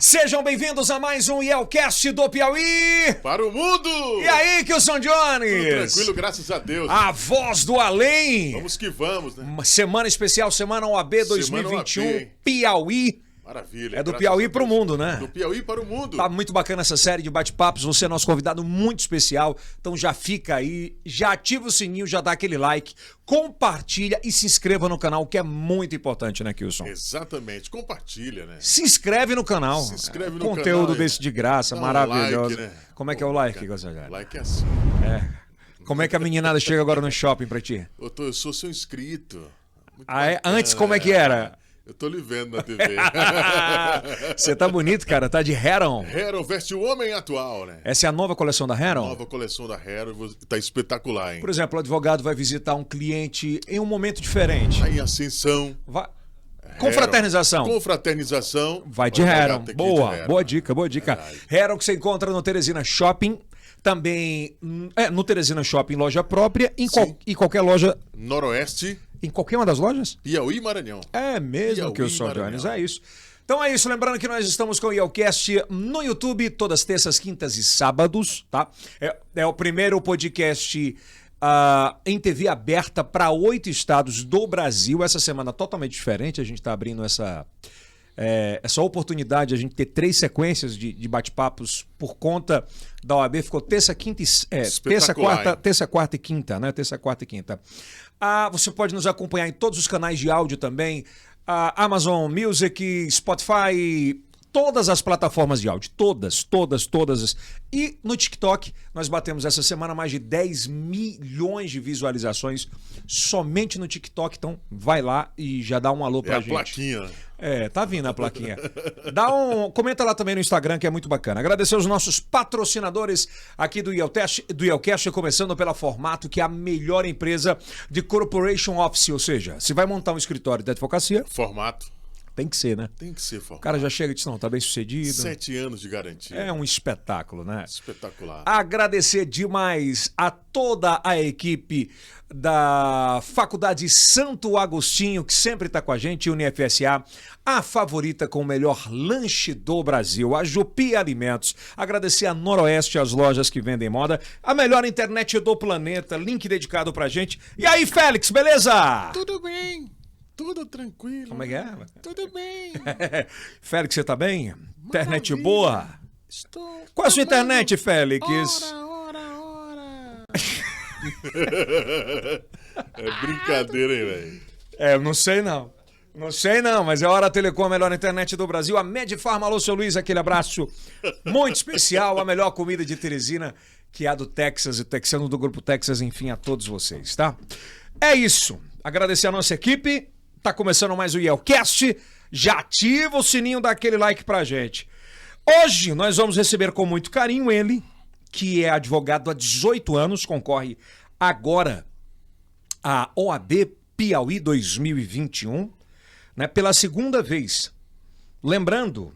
Sejam bem-vindos a mais um IELCast do Piauí. Para o mundo! E aí, Kilson Jones? Tudo tranquilo, graças a Deus. A voz do além. Vamos que vamos, né? Uma semana especial, Semana OAB 2021, OAB, hein? Piauí. Maravilha. É do Piauí para o mundo, né? Do Piauí para o mundo. Tá muito bacana essa série de bate-papos. Você é nosso convidado muito especial. Então já fica aí, já ativa o sininho, já dá aquele like, compartilha e se inscreva no canal, que é muito importante, né, Kilson? Exatamente. Compartilha, né? Se inscreve no canal. Se inscreve no Conteúdo canal, desse de graça, dá um maravilhoso. like, né? Como é que é o like, Gonçalves? Like é assim. Como é que a meninada chega agora no shopping pra ti? Eu sou seu inscrito. Muito Antes bacana. como é que era? Eu tô lhe vendo na TV. Você tá bonito, cara. Tá de Heron. Hero veste o homem atual, né? Essa é a nova coleção da Heron? Nova coleção da Hero. Tá espetacular, hein? Por exemplo, o advogado vai visitar um cliente em um momento diferente. Tá em ascensão. Com fraternização. Com fraternização. Vai de Heron. Tem que ir de Boa, Hero. boa dica, boa dica. Heron que você encontra no Teresina Shopping. Também no Teresina Shopping, loja própria. Em qualquer loja. Noroeste. Em qualquer uma das lojas? Piauí e Maranhão. É mesmo, Piauí, Kilson Jones, Maranhão. é isso. Então é isso, lembrando que nós estamos com o IELCast no YouTube, todas terças, quintas e sábados, tá? É o primeiro podcast em TV aberta para 8 estados do Brasil. Essa semana totalmente diferente, a gente está abrindo essa oportunidade, a gente ter 3 sequências de bate-papos por conta da OAB. Ficou terça, quarta e quinta, né? Terça, quarta e quinta. Você pode nos acompanhar em todos os canais de áudio também, Amazon Music, Spotify, todas as plataformas de áudio, todas. E no TikTok, nós batemos essa semana mais de 10 milhões de visualizações somente no TikTok, então vai lá e já dá um alô pra gente. É a plaquinha. Tá vindo a plaquinha. Comenta lá também no Instagram, que é muito bacana. Agradecer aos nossos patrocinadores aqui do IELCast, começando pela Formato, que é a melhor empresa de corporation office, ou seja, se vai montar um escritório de advocacia... Formato. Tem que ser, né? Tem que ser O formato. cara já chega e diz, não, tá bem sucedido. 7 anos de garantia. É um espetáculo, né? Espetacular. Agradecer demais a toda a equipe da Faculdade Santo Agostinho, que sempre está com a gente, UniFSA, a favorita com o melhor lanche do Brasil, a Jupi Alimentos. Agradecer a Noroeste, as lojas que vendem moda, a melhor internet do planeta, link dedicado pra gente. E aí, Félix, beleza? Tudo bem. Tudo tranquilo. Como é que é? Tudo bem. Félix, você tá bem? Internet boa? Estou... Qual é a sua internet, Félix? Ora. É brincadeira, hein, velho? Eu não sei não. Não sei não, mas é a Hora Telecom, a melhor internet do Brasil. A Medifarma, alô, seu Luiz, aquele abraço muito especial. A melhor comida de Teresina, que é a do Texas, e texano do Grupo Texas, enfim, a todos vocês, tá? É isso. Agradecer a nossa equipe. Tá começando mais o IELCast. Já ativa o sininho, dá aquele like pra gente. Hoje nós vamos receber com muito carinho ele, que é advogado há 18 anos, concorre agora à OAB Piauí 2021, né, pela segunda vez. Lembrando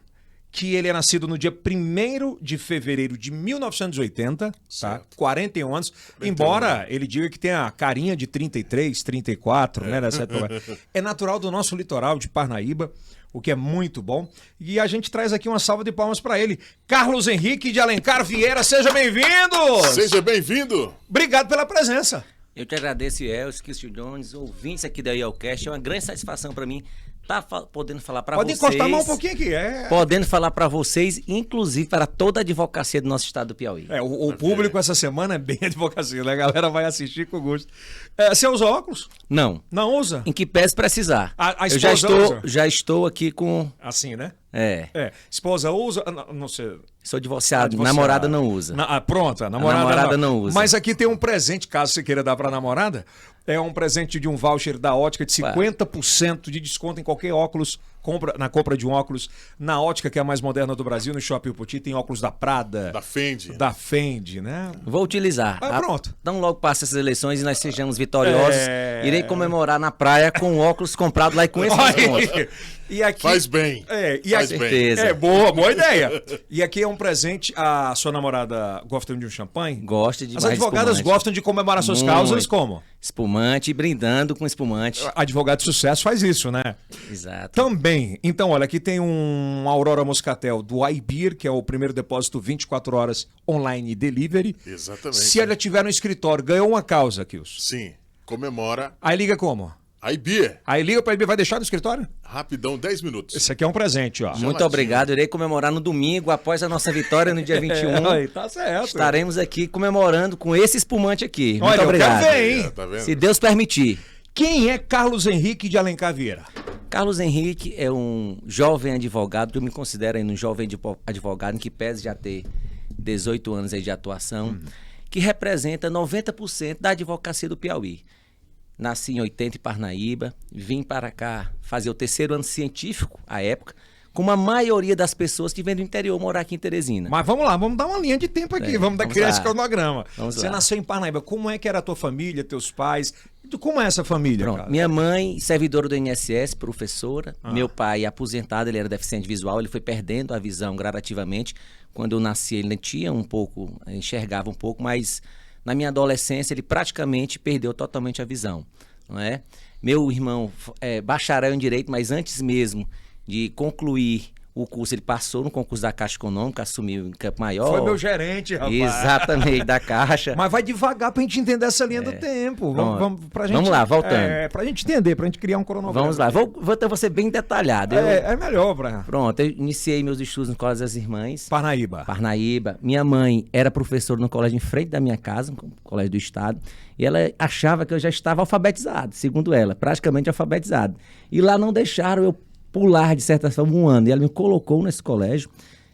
que ele é nascido no dia 1º de fevereiro de 1980, tá? 41 anos, embora ele diga que tem a carinha de 33, 34, né? Nessa época. É natural do nosso litoral de Parnaíba, o que é muito bom. E a gente traz aqui uma salva de palmas para ele. Carlos Henrique de Alencar Vieira, seja bem-vindo! Seja bem-vindo! Obrigado pela presença. Eu te agradeço, Kilson Jones, ouvintes aqui da IELCast. É uma grande satisfação para mim estar podendo falar para vocês. Pode encostar a mão um pouquinho aqui. Podendo falar para vocês, inclusive para toda a advocacia do nosso estado do Piauí. O público essa semana é bem advocacia, né? A galera vai assistir com gosto. Você usa óculos? Não. Não usa? Em que pese precisar. A Eu esposa já estou aqui com... Assim, né? Esposa usa? Não sei. Sou divorciado, namorada não usa. Pronto, a namorada não usa. Mas aqui tem um presente, caso você queira dar para a namorada. É um presente de um voucher da Ótica de 50% de desconto em qualquer óculos, na compra de um óculos na Ótica, que é a mais moderna do Brasil, no Shopping Puti. Tem óculos da Prada. Da Fendi, né? Vou utilizar. Pronto. Então logo passa essas eleições e nós sejamos vitoriosos. Irei comemorar na praia com óculos comprados lá e com esse desconto. E aqui, faz bem. Faz certeza. Boa ideia. E aqui é um presente. A sua namorada gosta de um champanhe? Gosta de As mais advogadas espumante. gostam de comemorar suas causas como? espumante e brindando com espumante. Advogado de sucesso faz isso, né? Exato. Também. Então, olha, aqui tem um Aurora Moscatel do iBeer, que é o primeiro depósito 24 horas online delivery. Exatamente. Se ela tiver no escritório, ganhou uma causa, Kilson. Sim, comemora Aí liga como? iBeer. Aí liga pra iBeer, vai deixar no escritório? Rapidão, 10 minutos. Esse aqui é um presente, ó. Muito Gelatina. obrigado. Irei comemorar no domingo, após a nossa vitória no dia 21. Aí, tá certo. Estaremos aqui comemorando com esse espumante aqui. Muito Olha, obrigado. eu quero ver, hein? Tá vendo? Se Deus permitir. Quem é Carlos Henrique de Alencar Vieira? Carlos Henrique é um jovem advogado, que eu me considero aí um jovem advogado que pese já ter 18 anos aí de atuação, que representa 90% da advocacia do Piauí. Nasci em 80 em Parnaíba, vim para cá fazer o 3º ano científico, à época, como a maioria das pessoas que vêm do interior morar aqui em Teresina. Mas vamos lá, vamos dar uma linha de tempo aqui, É, vamos vamos criar lá. esse cronograma. Vamos Você lá. nasceu em Parnaíba, como é que era a tua família, teus pais? Como é essa família, Pronto. cara? Minha mãe, servidora do INSS, professora. Meu pai, aposentado, ele era deficiente visual, ele foi perdendo a visão gradativamente. Quando eu nasci, ele tinha um pouco, enxergava um pouco, mas na minha adolescência ele praticamente perdeu totalmente a visão, não é? Meu irmão é bacharel em Direito, mas antes mesmo de concluir o curso, ele passou no concurso da Caixa Econômica, assumiu em Campo Maior. Foi meu gerente, rapaz. Exatamente, da Caixa. Mas vai devagar pra gente entender essa linha do tempo. Pronto. Pra gente, Vamos lá, voltando. Pra gente entender, pra gente criar um cronograma. Vamos lá, vou ser bem detalhado. É melhor pra Pronto, eu iniciei meus estudos no Colégio das Irmãs, Parnaíba. Parnaíba. Minha mãe era professora no colégio em frente da minha casa, no colégio do estado, e ela achava que eu já estava alfabetizado, segundo ela, praticamente alfabetizado. E lá não deixaram eu pular, de certa forma, um ano. E ela me colocou nesse colégio.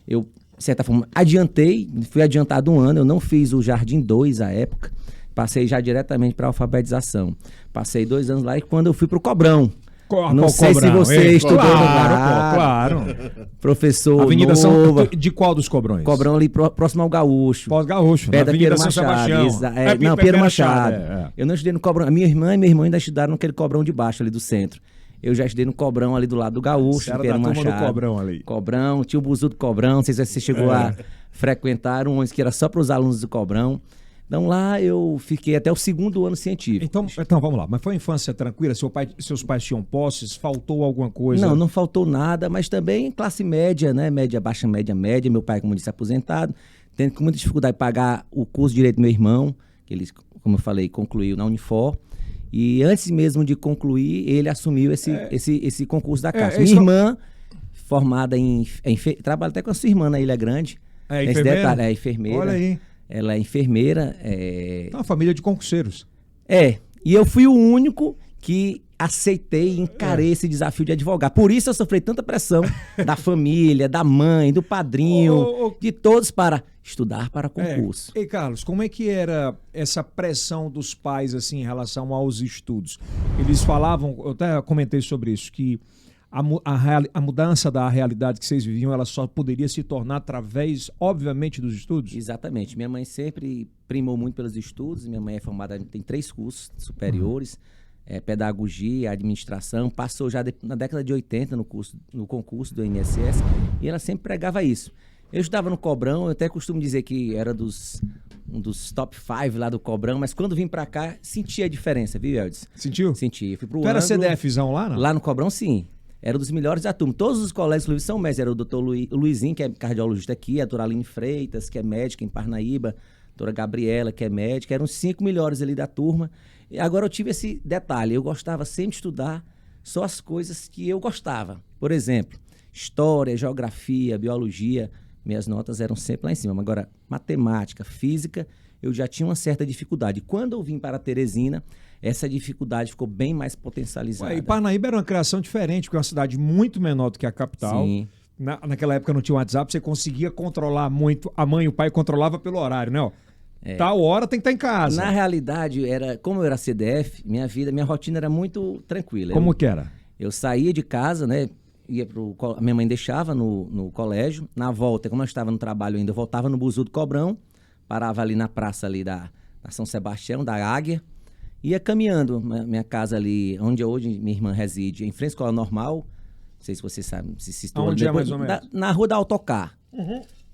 Eu, de certa forma, fui adiantado um ano. Eu não fiz o Jardim 2 à época. Passei já diretamente para a alfabetização. Passei 2 anos lá e quando eu fui para o Cobrão. Não sei se você estudou no lugar. Claro. Professor Avenida Nova. De qual dos Cobrões? Cobrão ali próximo ao Gaúcho. Pós-Gaúcho, Perto da Avenida Pedro São Machado. Sebastião. Não, Pedro Machado. é. Eu não estudei no Cobrão. A minha irmã e meu irmão ainda estudaram naquele Cobrão de baixo ali do centro. Eu já estudei no Cobrão ali do lado do Gaúcho, Você era Pedro da turma Machado. do Cobrão ali. Cobrão, tinha o buzu do Cobrão, não sei se você chegou a frequentar um ônibus que era só para os alunos do Cobrão. Então lá eu fiquei até o 2º ano científico. Então vamos lá. Mas foi uma infância tranquila? Seus pais tinham posses? Faltou alguma coisa? Não faltou nada, mas também classe média, né? Média, baixa, média, média. Meu pai, como disse, aposentado, tendo com muita dificuldade de pagar o curso de Direito do meu irmão, que ele, como eu falei, concluiu na Unifor. E antes mesmo de concluir, ele assumiu esse concurso da Caixa. Minha irmã, formada em trabalha até com a sua irmã na Ilha Grande. É Esse enfermeira? detalhe, é enfermeira. Olha aí. Ela é enfermeira. É uma família de concurseiros. E eu fui o único que aceitei e encarei esse desafio de advogar. Por isso eu sofri tanta pressão da família, da mãe, do padrinho, de todos para estudar para concurso. Ei, Carlos, como é que era essa pressão dos pais assim em relação aos estudos? Eles falavam, eu até comentei sobre isso, que a mudança da realidade que vocês viviam, ela só poderia se tornar através, obviamente, dos estudos? Exatamente. Minha mãe sempre primou muito pelos estudos. Minha mãe é formada, tem 3 cursos superiores. Pedagogia, administração, passou já na década de 80 no concurso do INSS, e ela sempre pregava isso. Eu estudava no Cobrão, eu até costumo dizer que era um dos top 5 lá do Cobrão, mas quando vim pra cá, senti a diferença, viu, Eldes? Sentiu? Senti. Fui pro Tu era Anglo, CDFzão lá, não? Lá no Cobrão, sim. Era um dos melhores da turma. Todos os colégios, inclusive, são médicos. Era o doutor Luizinho, que é cardiologista aqui, a doutora Aline Freitas, que é médica em Parnaíba, a doutora Gabriela, que é médica. Eram os 5 melhores ali da turma. E agora eu tive esse detalhe. Eu gostava sempre de estudar só as coisas que eu gostava. Por exemplo, história, geografia, biologia. Minhas notas eram sempre lá em cima. Agora, matemática, física, eu já tinha uma certa dificuldade. Quando eu vim para Teresina, essa dificuldade ficou bem mais potencializada. E Parnaíba era uma criação diferente, porque é uma cidade muito menor do que a capital. Sim. Naquela época não tinha WhatsApp, você conseguia controlar muito. A mãe e o pai controlava pelo horário, né? Tal hora tem que estar em casa. Na realidade, como eu era CDF, minha rotina era muito tranquila. Como que era? Eu saía de casa, né? A minha mãe deixava no colégio. Na volta, como eu estava no trabalho ainda, eu voltava no buzu do Cobrão, parava ali na praça ali da São Sebastião, da Águia, ia caminhando. Minha casa ali, onde hoje minha irmã reside, em frente à escola normal. Não sei se você sabe, se estou onde é mais ou menos? Na rua da Autocar,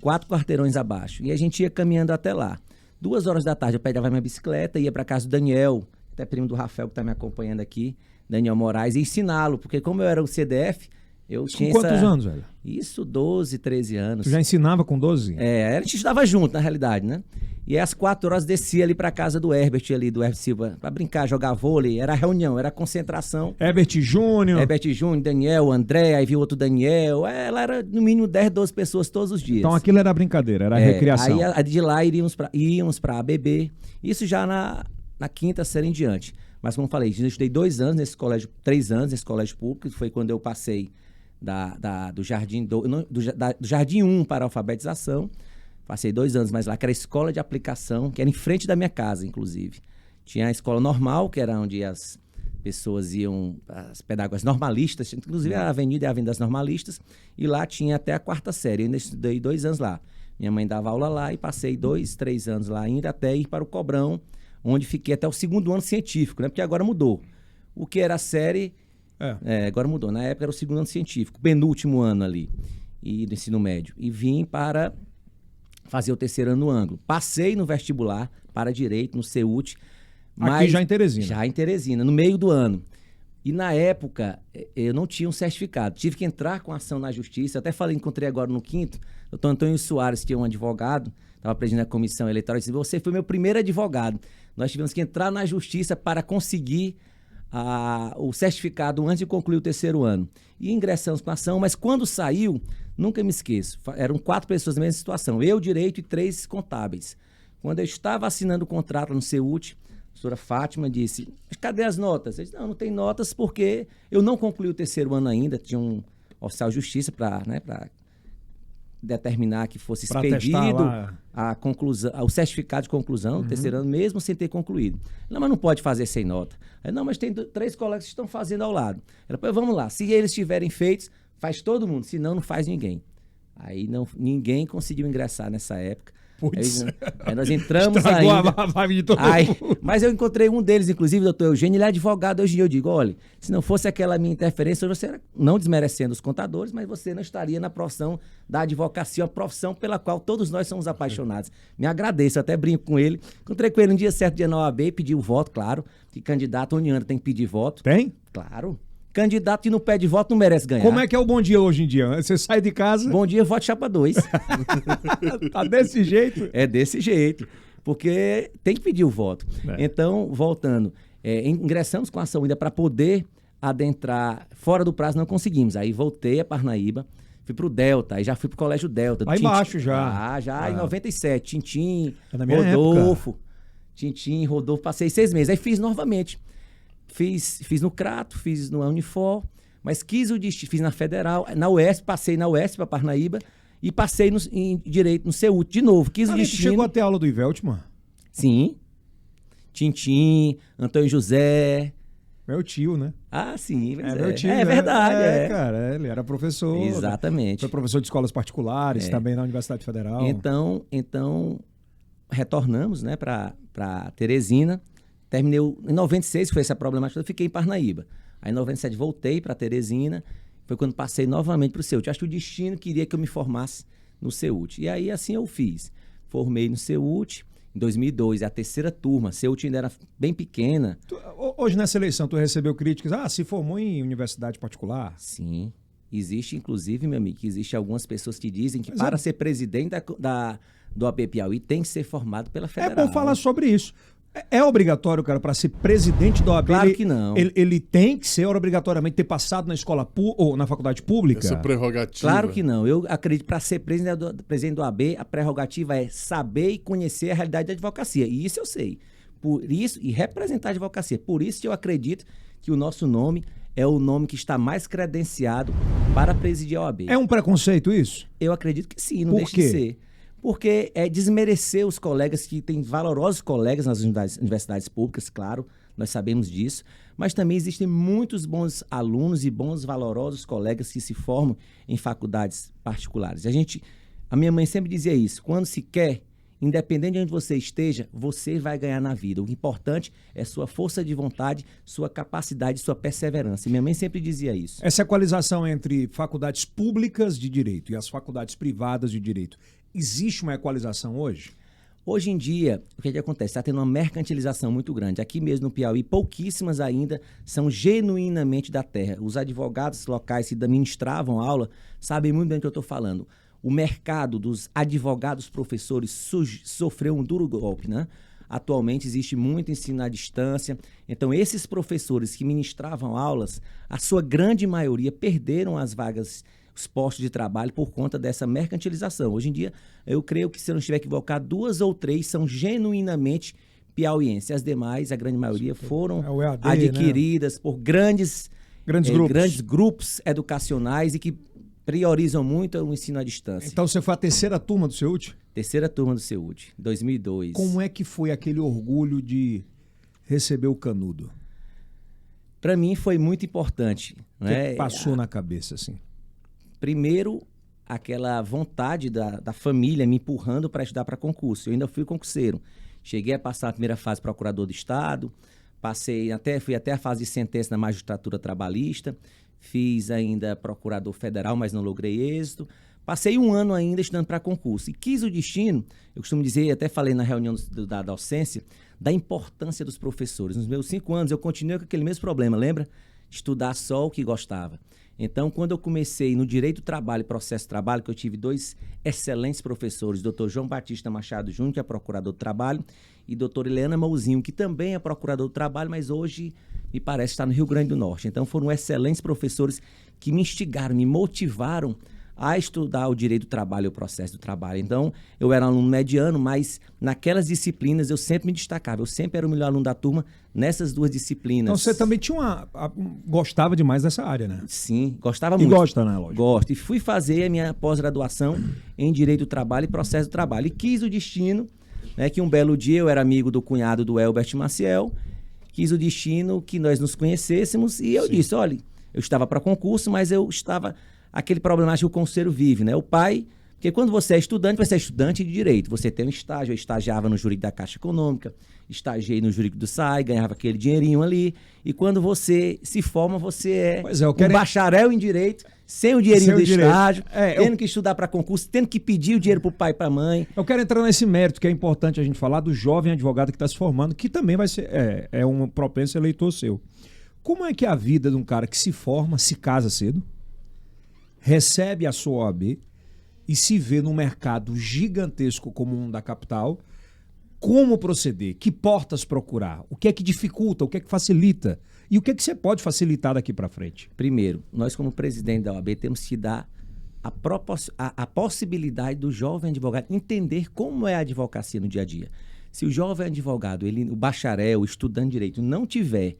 4 quarteirões abaixo. E a gente ia caminhando até lá. 2 horas da tarde eu pegava minha bicicleta, ia para casa do Daniel, até primo do Rafael que está me acompanhando aqui, Daniel Moraes, e ensiná-lo, porque como eu era o CDF, eu Isso tinha com quantos anos, velho? Isso, 12, 13 anos. Tu já ensinava com 12? A gente estudava junto, na realidade, né? E aí, às 4 horas descia ali pra casa do Herbert ali, do Herbert Silva, pra brincar, jogar vôlei, era reunião, era concentração. Herbert Júnior. Herbert Júnior, Daniel, André, aí viu outro Daniel, ela era no mínimo 10, 12 pessoas todos os dias. Então aquilo era brincadeira, era recreação. Aí de lá íamos pra ABB, isso já na quinta série em diante. Mas como eu falei, eu estudei 2 anos nesse colégio, 3 anos nesse colégio público, foi quando eu passei do Jardim do Jardim 1 para a alfabetização. Passei 2 anos mais lá, que era a escola de aplicação, que era em frente da minha casa, inclusive. Tinha a escola normal, que era onde as pessoas iam, as pedagogas normalistas, inclusive a Avenida das Normalistas, e lá tinha até a 4ª série. Eu ainda estudei 2 anos lá. Minha mãe dava aula lá e passei 2, 3 anos lá ainda, até ir para o Cobrão, onde fiquei até o 2º ano científico, né? Porque agora mudou. O que era a série, agora mudou. Na época era o 2º ano científico, penúltimo ano ali, do ensino médio. E vim para fazer o 3º ano no ângulo. Passei no vestibular para Direito, no CEUT. Aqui já em Teresina. Já em Teresina, no meio do ano. E na época, eu não tinha um certificado. Tive que entrar com ação na justiça. Até encontrei agora no 5º, o Dr. Antônio Soares, que é um advogado, estava presidindo a comissão eleitoral, e disse: você foi meu primeiro advogado. Nós tivemos que entrar na justiça para conseguir o certificado antes de concluir o 3º ano. E ingressamos com a ação, mas quando saiu, nunca me esqueço, eram 4 pessoas na mesma situação, eu, Direito, e 3 contábeis. Quando eu estava assinando o contrato no CEUT, a professora Fátima disse: mas cadê as notas? Eu disse: não tem notas porque eu não concluí o 3º ano ainda, tinha um oficial de justiça para determinar que fosse expedido a conclusão, o certificado de conclusão do 3º ano, mesmo sem ter concluído. Não, mas não pode fazer sem nota. Eu, não, mas tem 3 colegas que estão fazendo ao lado. Ela falou: vamos lá, se eles tiverem feitos, faz todo mundo, senão não faz ninguém. Aí ninguém conseguiu ingressar nessa época. Aí nós entramos ainda. A vibe de todo mundo. Mas eu encontrei um deles, inclusive, o doutor Eugênio, ele é advogado hoje em dia. Eu digo: olha, se não fosse aquela minha interferência, você, não desmerecendo os contadores, mas você não estaria na profissão da advocacia, uma profissão pela qual todos nós somos apaixonados. Me agradeço, eu até brinco com ele. Encontrei com ele um dia certo, dia na OAB, pedi o voto, claro, que candidato onde anda tem que pedir voto. Tem? Claro. Candidato que não pede voto não merece ganhar. Como é que é o bom dia hoje em dia? Você sai de casa... Bom dia, voto chapa 2. Tá desse jeito? É desse jeito, porque tem que pedir o voto. Então, voltando, ingressamos com a ação ainda para poder adentrar fora do prazo, não conseguimos. Aí voltei a Parnaíba, fui pro Delta, aí já fui pro Colégio Delta. Lá embaixo já. Em 97, Tintim, na minha Rodolfo. época. Tintim, Rodolfo, passei 6 meses. Aí fiz novamente. Fiz no Crato, fiz no Unifor, mas fiz na Federal, na UESP, passei na UESP para Parnaíba e passei em Direito no CEUT de novo. Quis o destino. Chegou a ter aula do Iveltman? Sim. Tintim, Antônio José. Meu tio, né? Ah, sim. Meu tio. É verdade. Cara, ele era professor. Exatamente. Foi professor de escolas particulares, também na Universidade Federal. Então retornamos, né, para Teresina. Terminei em 96, foi essa problemática, eu fiquei em Parnaíba. Aí em 97 voltei para Teresina, foi quando passei novamente para o CEUT. Acho que o destino queria que eu me formasse no CEUT. E aí assim eu fiz. Formei no CEUT, em 2002, a 3ª turma. CEUT ainda era bem pequena. Hoje nessa eleição tu recebeu críticas, se formou em universidade particular? Sim. Existe, inclusive, meu amigo, que existe algumas pessoas que dizem que para ser presidente do AB Piauí tem que ser formado pela Federal. É bom falar sobre isso. É obrigatório, cara, para ser presidente da OAB? Claro que não. Ele tem que ser obrigatoriamente ter passado na escola ou na faculdade pública? Essa prerrogativa. Claro que não. Eu acredito que para ser presidente do OAB, a prerrogativa é saber e conhecer a realidade da advocacia. E isso eu sei. Por isso, e representar a advocacia. Por isso que eu acredito que o nosso nome é o nome que está mais credenciado para presidir a OAB. É um preconceito isso? Eu acredito que sim, não deixa de ser. Porque é desmerecer os colegas que têm valorosos colegas nas universidades públicas, claro, nós sabemos disso, mas também existem muitos bons alunos e bons valorosos colegas que se formam em faculdades particulares. A minha mãe sempre dizia isso: quando se quer, independente de onde você esteja, você vai ganhar na vida. O importante é sua força de vontade, sua capacidade, sua perseverança. E minha mãe sempre dizia isso. Essa equalização entre faculdades públicas de direito e as faculdades privadas de direito, existe uma equalização hoje? Hoje em dia, o que acontece? Está tendo uma mercantilização muito grande. Aqui mesmo no Piauí, pouquíssimas ainda são genuinamente da terra. Os advogados locais que ministravam aula sabem muito bem do que eu estou falando. O mercado dos advogados professores sofreu um duro golpe, né? Atualmente existe muito ensino à distância. Então, esses professores que ministravam aulas, a sua grande maioria perderam as vagas, os postos de trabalho por conta dessa mercantilização. Hoje em dia, eu creio que, se eu não estiver equivocado, 2 ou 3 são genuinamente piauienses. As demais, a grande maioria, foram EAD, adquiridas, né, por grandes grupos educacionais e que priorizam muito o ensino à distância. Então você foi a terceira turma do CEUD? Terceira turma do CEUD, 2002. Como é que foi aquele orgulho de receber o canudo? Para mim foi muito importante. O que passou na cabeça, assim? Primeiro, aquela vontade da família me empurrando para estudar para concurso. Eu ainda fui concurseiro. Cheguei a passar a primeira fase procurador do Estado, fui até a fase de sentença na magistratura trabalhista, fiz ainda procurador federal, mas não logrei êxito. Passei 1 ano ainda estudando para concurso. E quis o destino, eu costumo dizer, até falei na reunião da docência, da importância dos professores. Nos meus 5 anos eu continuei com aquele mesmo problema, lembra? Estudar só o que gostava. Então, quando eu comecei no Direito do Trabalho e Processo de Trabalho, que eu tive 2 excelentes professores, Dr. João Batista Machado Júnior, que é procurador do Trabalho, e Dr. Ileana Mouzinho, que também é procurador do Trabalho, mas hoje me parece estar no Rio Grande do Norte. Então, foram excelentes professores que me instigaram, me motivaram a estudar o direito do trabalho e o processo do trabalho. Então, eu era um aluno mediano, mas naquelas disciplinas eu sempre me destacava. Eu sempre era o melhor aluno da turma nessas 2 disciplinas. Então, você também tinha gostava demais dessa área, né? Sim, gostava muito. E gosta, né, lógico? Gosto. E fui fazer a minha pós-graduação em Direito do Trabalho e Processo do Trabalho. E quis o destino, né, que um belo dia eu era amigo do cunhado do Elbert Maciel, quis o destino que nós nos conhecêssemos e eu disse, olha, eu estava para concurso, mas eu estava... Aquele problemático que o concurseiro vive, né? O pai, porque quando você é estudante de direito. Você tem um estágio, eu estagiava no jurídico da Caixa Econômica, estagiei no jurídico do SAI, ganhava aquele dinheirinho ali. E quando você se forma, você é um bacharel em direito, sem o dinheirinho do estágio, tendo que estudar para concurso, tendo que pedir o dinheiro para o pai e para a mãe. Eu quero entrar nesse mérito, que é importante a gente falar do jovem advogado que está se formando, que também vai ser um propenso eleitor seu. Como é que é a vida de um cara que se forma, se casa cedo, recebe a sua OAB e se vê num mercado gigantesco como um da capital, como proceder? Que portas procurar? O que é que dificulta? O que é que facilita? E o que é que você pode facilitar daqui para frente? Primeiro, nós como presidente da OAB temos que dar a possibilidade do jovem advogado entender como é a advocacia no dia a dia. Se o jovem advogado, o bacharel, o estudante de direito, não tiver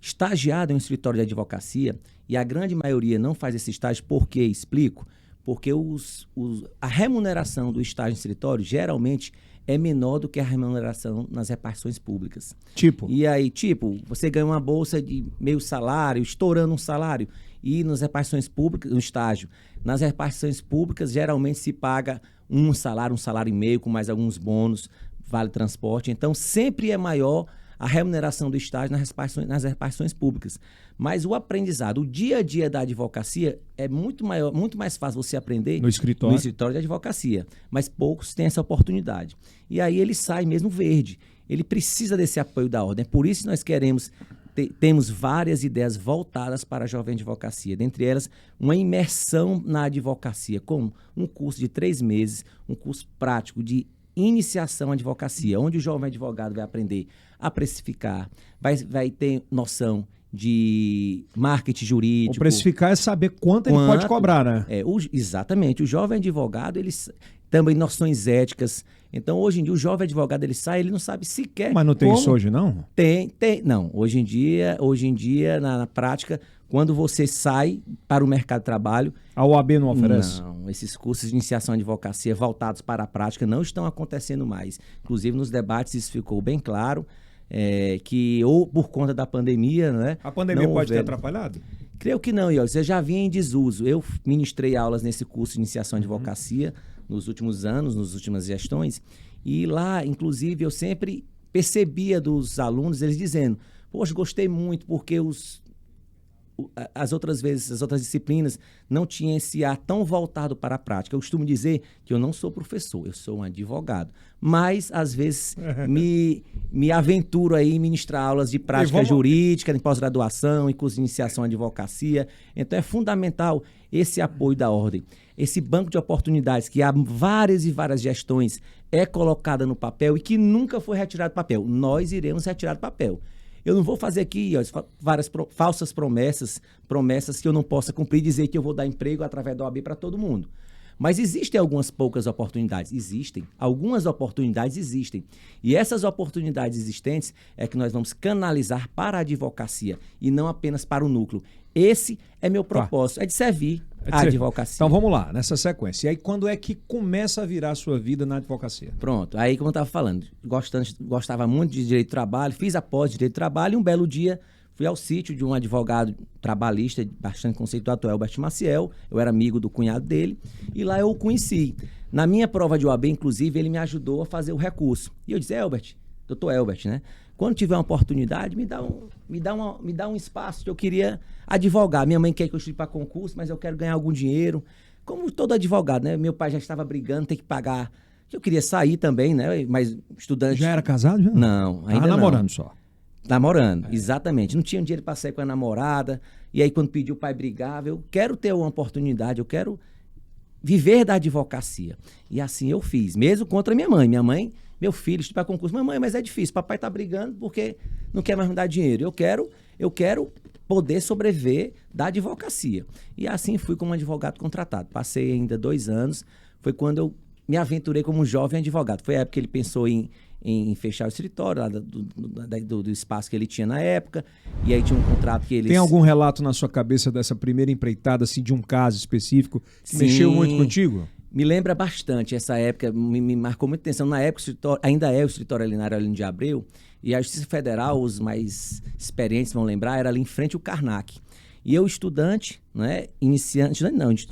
estagiado em um escritório de advocacia, e a grande maioria não faz esse estágio, por quê? Explico. Porque a remuneração do estágio em escritório geralmente é menor do que a remuneração nas repartições públicas. E aí, você ganha uma bolsa de meio salário, estourando um salário, e nas repartições públicas, no estágio, nas repartições públicas geralmente se paga um salário e meio, com mais alguns bônus, vale transporte. Então, sempre é maior a remuneração do estágio nas repartições públicas. Mas o aprendizado, o dia a dia da advocacia é muito mais fácil você aprender no escritório de advocacia. Mas poucos têm essa oportunidade. E aí ele sai mesmo verde. Ele precisa desse apoio da ordem. É por isso que nós temos várias ideias voltadas para a jovem advocacia. Dentre elas, uma imersão na advocacia, com um curso de 3 meses, um curso prático de iniciação à advocacia, onde o jovem advogado vai aprender a precificar, vai ter noção de marketing jurídico. O precificar é saber quanto ele pode cobrar, né? Exatamente. O jovem advogado, ele também noções éticas. Então, hoje em dia, o jovem advogado, ele não sabe sequer. Mas não tem isso hoje, não? Tem. Não. Hoje em dia, na prática, quando você sai para o mercado de trabalho... A OAB não oferece? Não. Esses cursos de iniciação à advocacia voltados para a prática não estão acontecendo mais. Inclusive, nos debates isso ficou bem claro, que ou por conta da pandemia... Né, a pandemia pode ter atrapalhado? Creio que não, Iol. Você já vinha em desuso. Eu ministrei aulas nesse curso de iniciação à advocacia nos últimos anos, nas últimas gestões, e lá, inclusive, eu sempre percebia dos alunos, eles dizendo, poxa, gostei muito, porque as outras vezes, as outras disciplinas, não tinha esse ar tão voltado para a prática. Eu costumo dizer que eu não sou professor, eu sou um advogado. Mas, às vezes, me aventuro aí em ministrar aulas de prática jurídica, em pós-graduação, em curso de iniciação à advocacia. Então, é fundamental esse apoio da ordem. Esse banco de oportunidades que há várias e várias gestões é colocada no papel e que nunca foi retirado do papel. Nós iremos retirar do papel. Eu não vou fazer aqui várias falsas promessas que eu não possa cumprir e dizer que eu vou dar emprego através da OAB para todo mundo. Mas existem algumas poucas oportunidades. Existem. Algumas oportunidades existem. E essas oportunidades existentes é que nós vamos canalizar para a advocacia e não apenas para o núcleo. Esse é meu propósito, é de servir a advocacia. Então vamos lá, nessa sequência. E aí quando é que começa a virar a sua vida na advocacia? Pronto, aí como eu estava falando, gostava muito de direito do trabalho, fiz a pós de direito do trabalho e um belo dia fui ao sítio de um advogado trabalhista bastante conceituado, Elbert Maciel. Eu era amigo do cunhado dele e lá eu o conheci. Na minha prova de OAB, inclusive, ele me ajudou a fazer o recurso. E eu disse, doutor Elbert, né? Quando tiver uma oportunidade, me dá um espaço que eu queria advogar. Minha mãe quer que eu estude para concurso, mas eu quero ganhar algum dinheiro. Como todo advogado, né? Meu pai já estava brigando, tem que pagar. Eu queria sair também, né? Mas estudante... Já era casado? Já? Não, ainda não. Namorando só? Namorando, exatamente. Não tinha dinheiro para sair com a namorada. E aí, quando pediu, o pai brigava. Eu quero ter uma oportunidade, eu quero viver da advocacia. E assim eu fiz, mesmo contra minha mãe. Minha mãe, meu filho, estuda para concurso. Mamãe, mas é difícil. Papai tá brigando porque não quer mais me dar dinheiro. Eu quero poder sobreviver da advocacia. E assim fui como advogado contratado. Passei ainda 2 anos. Foi quando eu me aventurei como jovem advogado. Foi a época que ele pensou em fechar o escritório lá do espaço que ele tinha na época. E aí tinha um contrato que eles... Tem algum relato na sua cabeça dessa primeira empreitada, assim, de um caso específico que mexeu muito contigo? Me lembra bastante essa época, me marcou muita atenção. Na época, ainda é o escritório ali na área de Abreu, e a Justiça Federal, os mais experientes vão lembrar, era ali em frente ao Karnak. E eu, estudante, né,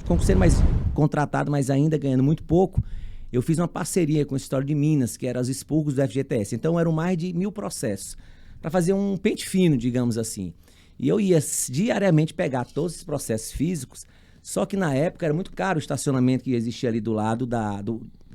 concurseiro, mas contratado, mas ainda ganhando muito pouco, eu fiz uma parceria com o escritório de Minas, que eram os expurgos do FGTS. Então, eram mais de 1000 processos, para fazer um pente fino, digamos assim. E eu ia diariamente pegar todos esses processos físicos, só que na época era muito caro o estacionamento que existia ali do lado da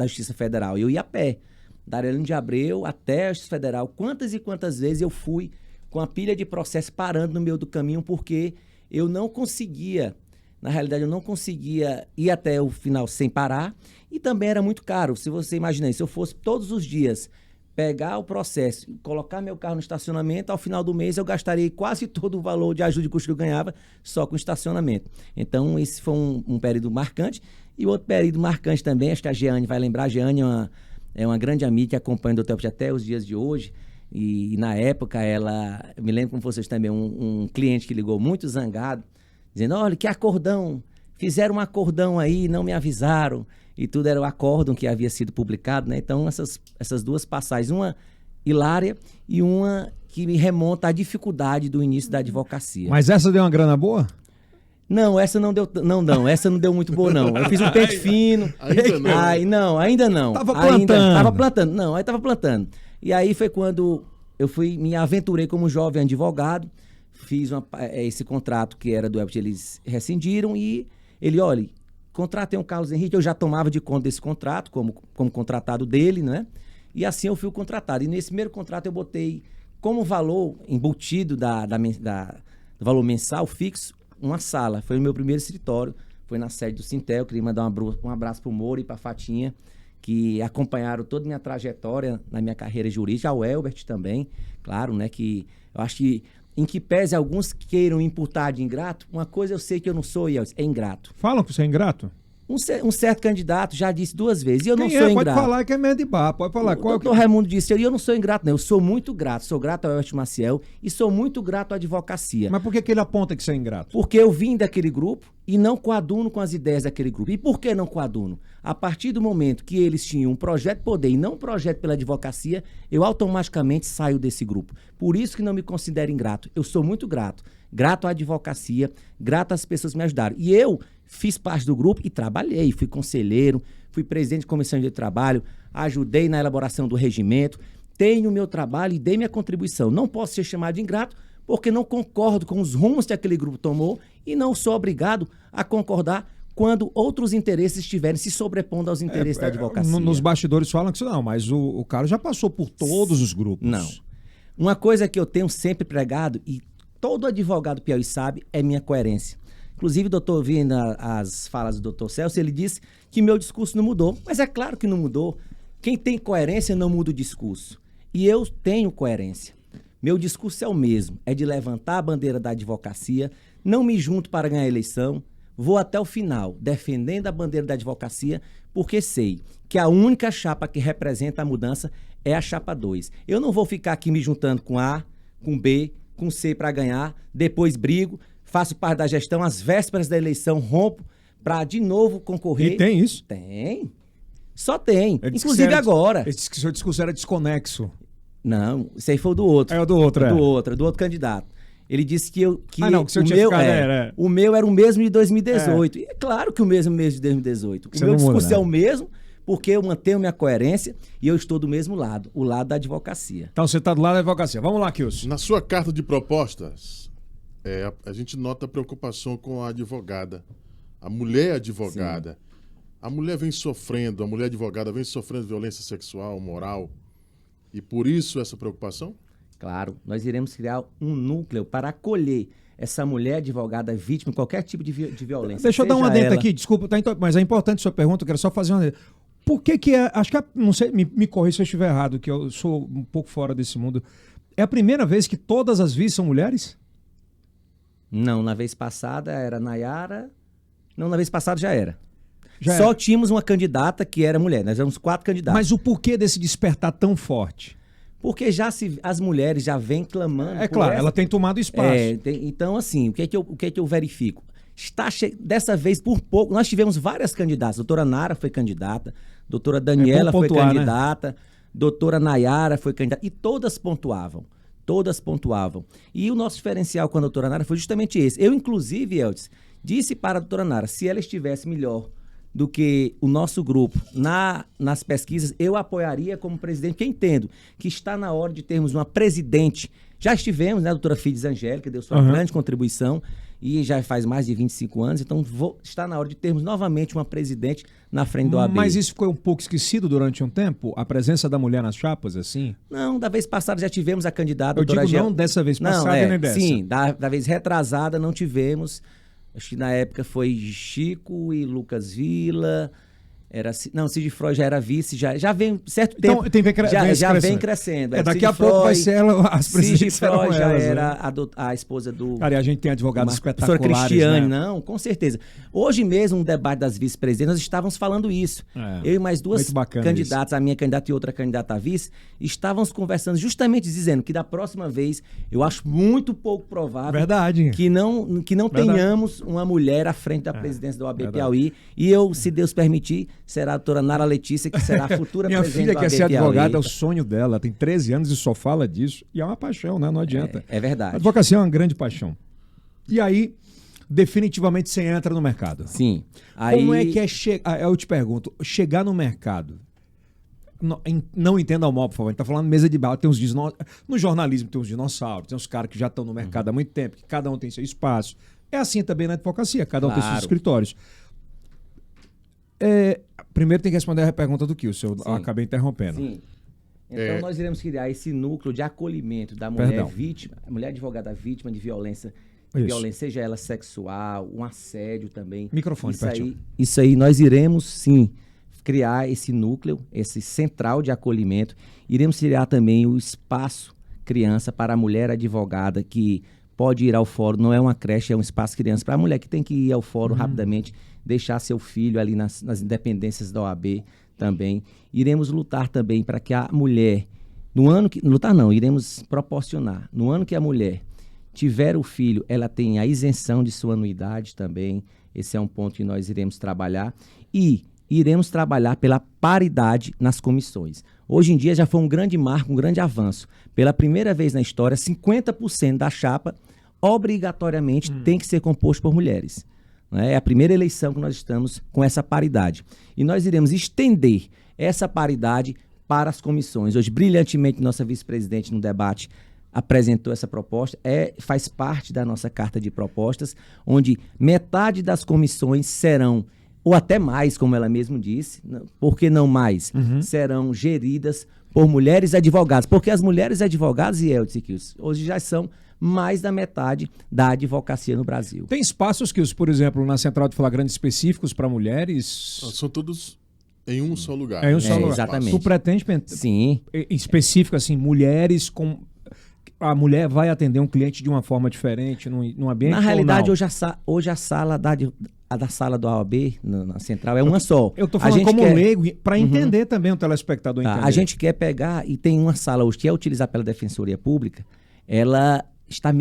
Justiça Federal. E eu ia a pé, da Arelino de Abreu até a Justiça Federal. Quantas e quantas vezes eu fui com a pilha de processos parando no meio do caminho, porque eu não conseguia, na realidade eu não conseguia ir até o final sem parar, e também era muito caro. Se você imaginar, se eu fosse todos os dias pegar o processo, colocar meu carro no estacionamento, ao final do mês eu gastaria quase todo o valor de ajuda de custo que eu ganhava só com estacionamento. Então esse foi um período marcante. E outro período marcante também, acho que a Jeane vai lembrar, a Jeane é uma grande amiga que acompanha o Dr. Elbert até os dias de hoje. E na época eu me lembro com vocês também, um cliente que ligou muito zangado, dizendo, olha, que acordão, fizeram um acordão aí, não me avisaram, e tudo era o acórdão que havia sido publicado, né? Então essas duas passagens, uma hilária e uma que me remonta à dificuldade do início da advocacia. Mas essa deu uma grana boa? Não, essa não deu, essa não deu muito boa, não. Eu fiz um pente fino. Ainda não. Tava plantando. Aí tava plantando. E aí foi quando eu me aventurei como jovem advogado, fiz esse contrato que era do Elbert, eles rescindiram e olha, contratei um Carlos Henrique, eu já tomava de conta desse contrato, como contratado dele, né? E assim eu fui contratado. E nesse primeiro contrato eu botei como valor embutido do valor mensal fixo, uma sala. Foi o meu primeiro escritório, foi na sede do Sintel. Queria mandar um abraço pro Moro e pra Fatinha, que acompanharam toda a minha trajetória na minha carreira jurídica, ao Elbert também, claro, né, que eu acho que, em que pese alguns queiram imputar de ingrato, uma coisa eu sei que eu não sou, Elbert, é ingrato. Falam que você é ingrato? Um certo candidato já disse 2 vezes, e eu não sou ingrato. Pode falar que é meio de bar, pode falar. O doutor Raimundo disse, e eu não sou ingrato, não, eu sou muito grato, sou grato ao Elbert Maciel e sou muito grato à advocacia. Mas por que ele aponta que você é ingrato? Porque eu vim daquele grupo e não coaduno com as ideias daquele grupo. E por que não coaduno? A partir do momento que eles tinham um projeto de poder e não um projeto pela advocacia, eu automaticamente saio desse grupo. Por isso que não me considero ingrato. Eu sou muito grato. Grato à advocacia, grato às pessoas que me ajudaram. E eu fiz parte do grupo e trabalhei. Fui conselheiro, fui presidente de comissão de trabalho, ajudei na elaboração do regimento, tenho o meu trabalho e dei minha contribuição. Não posso ser chamado de ingrato porque não concordo com os rumos que aquele grupo tomou e não sou obrigado a concordar quando outros interesses estiverem se sobrepondo aos interesses da advocacia. Nos bastidores falam que isso não, mas o cara já passou por todos os grupos. Não. Uma coisa que eu tenho sempre pregado, e todo advogado piauí sabe, é minha coerência. Inclusive, doutor, ouvindo as falas do doutor Celso, ele disse que meu discurso não mudou. Mas é claro que não mudou. Quem tem coerência não muda o discurso. E eu tenho coerência. Meu discurso é o mesmo, é de levantar a bandeira da advocacia, não me junto para ganhar a eleição, vou até o final, defendendo a bandeira da advocacia, porque sei que a única chapa que representa a mudança é a chapa 2. Eu não vou ficar aqui me juntando com A, com B, com C para ganhar, depois brigo, faço parte da gestão, às vésperas da eleição rompo para de novo concorrer. E tem isso? Tem. Só tem. Inclusive agora. Ele disse que o seu discurso era desconexo. Não, isso aí foi o do outro. É o do outro, do outro candidato. Ele disse que o meu era o mesmo de 2018. E é claro que o mesmo de 2018. O meu discurso é o mesmo, porque eu mantenho minha coerência e eu estou do mesmo lado, o lado da advocacia. Então você está do lado da advocacia. Vamos lá, Kilson. Na sua carta de propostas, a gente nota a preocupação com a advogada, a mulher advogada. Sim. A mulher a mulher advogada vem sofrendo violência sexual, moral, e por isso essa preocupação? Claro, nós iremos criar um núcleo para acolher essa mulher advogada vítima de qualquer tipo de violência. Deixa eu dar um adendo aqui, desculpa, mas é importante a sua pergunta, eu quero só fazer uma adendo. Por que acho que, não sei, me corrija se eu estiver errado, que eu sou um pouco fora desse mundo. É a primeira vez que todas as vias são mulheres? Não, na vez passada era Nayara. Não, na vez passada já era. Só tínhamos uma candidata que era mulher, nós éramos 4 candidatos. Mas o porquê desse despertar tão forte? Porque as mulheres já vêm clamando. É claro, ela tem tomado espaço. Então, assim, o que é que eu verifico? Dessa vez, por pouco, nós tivemos várias candidatas. Doutora Nara foi candidata, doutora Daniela foi candidata, doutora Nayara foi candidata, e todas pontuavam. Todas pontuavam. E o nosso diferencial com a doutora Nara foi justamente esse. Eu, inclusive, Eldes, disse para a doutora Nara, se ela estivesse melhor do que o nosso grupo nas pesquisas, eu apoiaria como presidente, porque entendo que está na hora de termos uma presidente. Já estivemos, né, a doutora Fides Angélica, deu sua grande contribuição, e já faz mais de 25 anos, então está na hora de termos novamente uma presidente na frente do OAB. Mas isso ficou um pouco esquecido durante um tempo? A presença da mulher nas chapas, assim? Não, da vez passada já tivemos a candidata... Eu digo não dessa vez passada, nem dessa. Sim, da vez retrasada não tivemos. Acho que na época foi Chico e Lucas Vila. Cid Freud já era vice, já vem certo tempo. Então, já vem crescendo. Daqui a pouco vai ser ela, as presidentes. Cid Freud já era a esposa do... Cara, e a gente tem advogados espetaculares, professora Cristiane, né? Não, com certeza. Hoje mesmo, no debate das vice-presidentes, nós estávamos falando isso. Eu e mais 2 candidatas, a minha candidata e outra candidata a vice, estávamos conversando justamente dizendo que da próxima vez, eu acho muito pouco provável que não tenhamos uma mulher à frente da presidência da OAB Piauí. E eu, se Deus permitir, será a doutora Nara Letícia, que será a futura minha presidente filha da quer OAB ser advogada, Piauí. é o sonho dela. Ela tem 13 anos e só fala disso. E é uma paixão, né? Não adianta. É verdade. A advocacia é uma grande paixão. E aí, definitivamente, você entra no mercado. Sim. Como é que é chegar... Eu te pergunto, chegar no mercado... Não entenda mal, por favor. A gente tá falando mesa de bar. Tem uns no jornalismo tem uns dinossauros, tem uns caras que já estão no mercado há muito tempo, que cada um tem seu espaço. É assim também na advocacia, cada um tem seus escritórios. Primeiro tem que responder a pergunta do Kilson, eu acabei interrompendo. Sim. Então nós iremos criar esse núcleo de acolhimento da mulher vítima, a mulher advogada vítima de violência, seja ela sexual, um assédio também. Microfone, isso aí nós iremos sim criar esse núcleo, esse central de acolhimento. Iremos criar também o espaço criança para a mulher advogada que pode ir ao fórum, não é uma creche, é um espaço criança para a mulher que tem que ir ao fórum rapidamente, deixar seu filho ali nas independências da OAB também. Iremos lutar também para que a mulher, iremos proporcionar, no ano que a mulher tiver o filho, ela tem a isenção de sua anuidade também. Esse é um ponto que nós iremos trabalhar. E iremos trabalhar pela paridade nas comissões. Hoje em dia já foi um grande marco, um grande avanço. Pela primeira vez na história, 50% da chapa obrigatoriamente tem que ser composto por mulheres. É a primeira eleição que nós estamos com essa paridade. E nós iremos estender essa paridade para as comissões. Hoje, brilhantemente, nossa vice-presidente no debate apresentou essa proposta, faz parte da nossa carta de propostas, onde metade das comissões serão, ou até mais, como ela mesma disse, por que não mais, serão geridas por mulheres advogadas, porque as mulheres advogadas, e hoje já são mais da metade da advocacia no Brasil. Tem espaços que, por exemplo, na Central de Flagrante específicos para mulheres? São todos em um só lugar. É em um só lugar. Exatamente. Tu pretende Sim. específico assim, mulheres com... A mulher vai atender um cliente de uma forma diferente num ambiente? Na realidade, ou hoje a sala da sala do AOB, na Central, é uma só. eu tô falando como leigo, para entender também o telespectador entender. A gente quer pegar, e tem uma sala hoje que é utilizada pela Defensoria Pública, ela está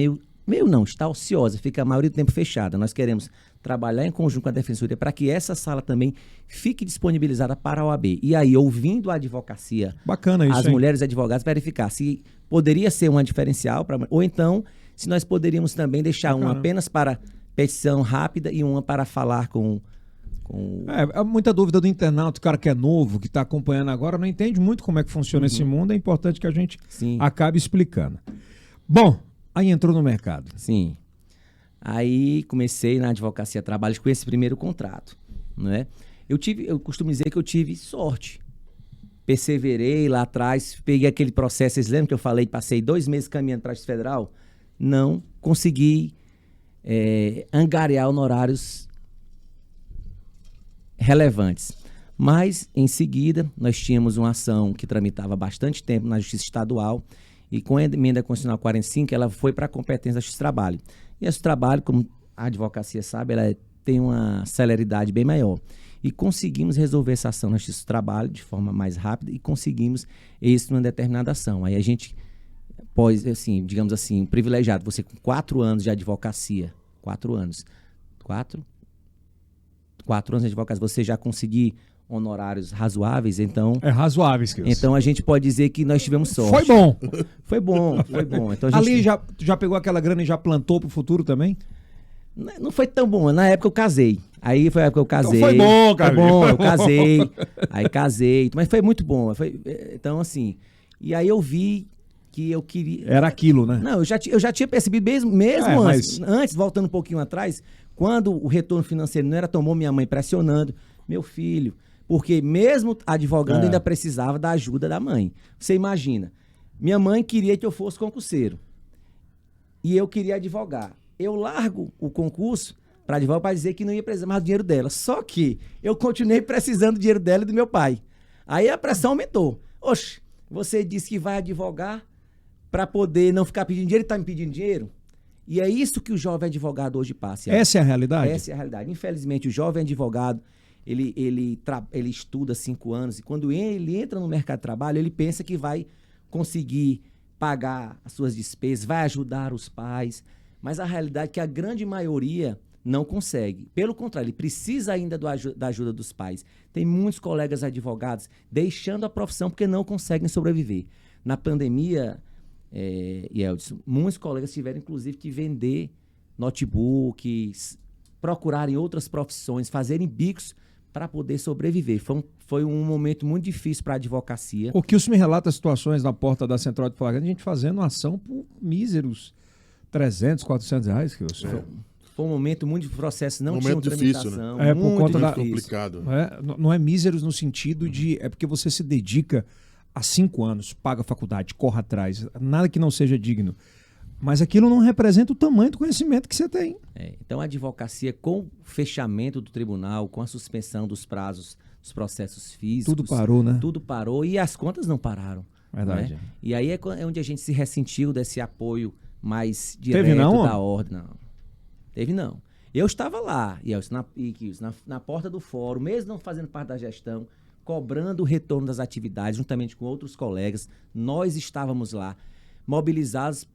está ociosa, fica a maioria do tempo fechada. Nós queremos trabalhar em conjunto com a Defensoria para que essa sala também fique disponibilizada para a OAB. E aí, ouvindo a advocacia, bacana isso, as mulheres advogadas, verificar se poderia ser uma diferencial, ou então, se nós poderíamos também deixar uma apenas para petição rápida e uma para falar com... É muita dúvida do internauta, o cara que é novo, que está acompanhando agora, não entende muito como é que funciona esse mundo, é importante que a gente acabe explicando. Bom, aí entrou no mercado. Sim. Aí comecei na advocacia trabalhos com esse primeiro contrato, né? Eu costumo dizer que eu tive sorte. Perseverei lá atrás, peguei aquele processo, vocês lembram que eu falei, passei 2 meses caminhando para a Justiça Federal? Não consegui angariar honorários relevantes. Mas, em seguida, nós tínhamos uma ação que tramitava bastante tempo na Justiça Estadual, e com a emenda constitucional 45, ela foi para a competência da Justiça do Trabalho. E a Justiça do Trabalho, como a advocacia sabe, ela tem uma celeridade bem maior. E conseguimos resolver essa ação na Justiça do Trabalho de forma mais rápida e conseguimos êxito numa determinada ação. Aí a gente pode, assim, digamos assim, privilegiado, você com 4 anos de advocacia, 4 anos de advocacia, você já conseguir honorários razoáveis, então... É razoáveis, que então a gente pode dizer que nós tivemos sorte. Foi bom. Foi bom. Então, Ali já pegou aquela grana e já plantou pro futuro também? Não foi tão bom. Na época eu casei. Aí foi a época que eu casei. Então foi bom, cara. Foi bom, eu casei. Aí casei. Mas foi muito bom. Então, assim... E aí eu vi que eu queria... Era aquilo, né? Não, eu já tinha percebido mesmo antes, voltando um pouquinho atrás, quando o retorno financeiro não era tão bom, minha mãe pressionando, meu filho... Porque mesmo advogando, ainda precisava da ajuda da mãe. Você imagina, minha mãe queria que eu fosse concurseiro. E eu queria advogar. Eu largo o concurso para advogar para dizer que não ia precisar mais do dinheiro dela. Só que eu continuei precisando do dinheiro dela e do meu pai. Aí a pressão aumentou. Oxe, você disse que vai advogar para poder não ficar pedindo dinheiro e está me pedindo dinheiro? E é isso que o jovem advogado hoje passa. Essa é a realidade? Essa é a realidade. Infelizmente, o jovem advogado... Ele estuda 5 anos e quando ele entra no mercado de trabalho, ele pensa que vai conseguir pagar as suas despesas, vai ajudar os pais, mas a realidade é que a grande maioria não consegue. Pelo contrário, ele precisa ainda da ajuda dos pais. Tem muitos colegas advogados deixando a profissão porque não conseguem sobreviver. Na pandemia, Yeldson, muitos colegas tiveram inclusive que vender notebooks, procurarem outras profissões, fazerem bicos para poder sobreviver. Foi um momento muito difícil para a advocacia. O Kilson me relata situações na porta da Central de Flagrante, a gente fazendo uma ação por míseros 300, 400 reais, Kilson. Foi um momento muito de processo, não tinha tramitação. Né? Por conta da... complicado. Não é míseros no sentido de... É porque você se dedica há 5 anos, paga a faculdade, corre atrás, nada que não seja digno. Mas aquilo não representa o tamanho do conhecimento que você tem. Então a advocacia, com o fechamento do tribunal, com a suspensão dos prazos dos processos físicos... Tudo parou, né? Tudo parou e as contas não pararam. Verdade. Né? E aí é onde a gente se ressentiu desse apoio mais direto da ordem. Não. Teve não. Eu estava lá, na porta do fórum, mesmo não fazendo parte da gestão, cobrando o retorno das atividades, juntamente com outros colegas. Nós estávamos lá, mobilizados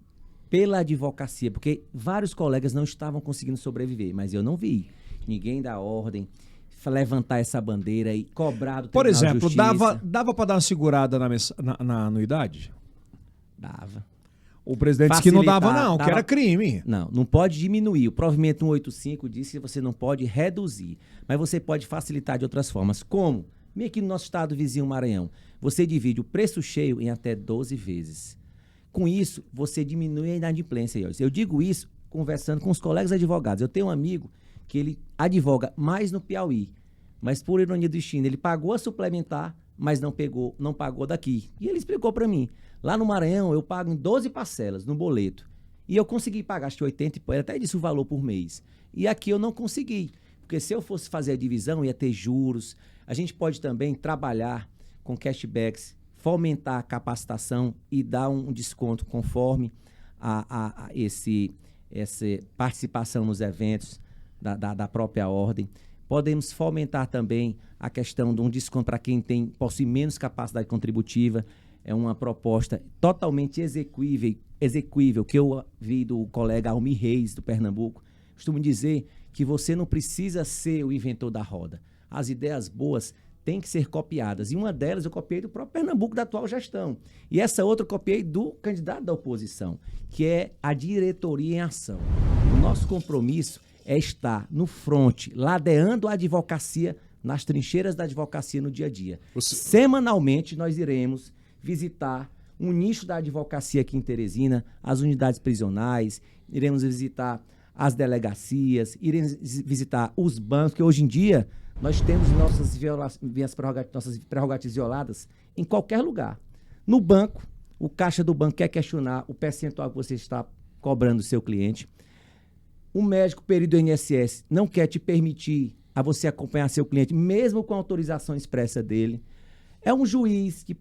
pela advocacia, porque vários colegas não estavam conseguindo sobreviver, mas eu não vi ninguém da ordem levantar essa bandeira e cobrar do Por Tribunal exemplo, de Justiça. dava para dar uma segurada na anuidade? Dava. O presidente disse que não dava não, que era crime. Não pode diminuir. O provimento 185 disse que você não pode reduzir, mas você pode facilitar de outras formas. Como? Aqui no nosso estado vizinho Maranhão, você divide o preço cheio em até 12 vezes. Com isso, você diminui a inadimplência. Eu digo isso conversando com os colegas advogados. Eu tenho um amigo que ele advoga mais no Piauí, mas por ironia do destino, ele pagou a suplementar, mas não pagou daqui. E ele explicou para mim, lá no Maranhão eu pago em 12 parcelas no boleto, e eu consegui pagar, acho que 80, ele até disse o valor por mês. E aqui eu não consegui, porque se eu fosse fazer a divisão, ia ter juros. A gente pode também trabalhar com cashbacks, fomentar a capacitação e dar um desconto conforme essa participação nos eventos da própria ordem. Podemos fomentar também a questão de um desconto para quem possui menos capacidade contributiva. É uma proposta totalmente execuível que eu vi do colega Almir Reis, do Pernambuco. Costumo dizer que você não precisa ser o inventor da roda. As ideias boas têm que ser copiadas. E uma delas eu copiei do próprio Pernambuco, da atual gestão. E essa outra eu copiei do candidato da oposição, que é a diretoria em ação. O nosso compromisso é estar no fronte, ladeando a advocacia, nas trincheiras da advocacia no dia a dia. Semanalmente nós iremos visitar um nicho da advocacia aqui em Teresina, as unidades prisionais, iremos visitar as delegacias, iremos visitar os bancos, que hoje em dia nós temos nossas prerrogativas violadas em qualquer lugar. No banco, o caixa do banco quer questionar o percentual que você está cobrando do seu cliente. O médico perito do INSS não quer te permitir a você acompanhar seu cliente, mesmo com a autorização expressa dele. É um juiz que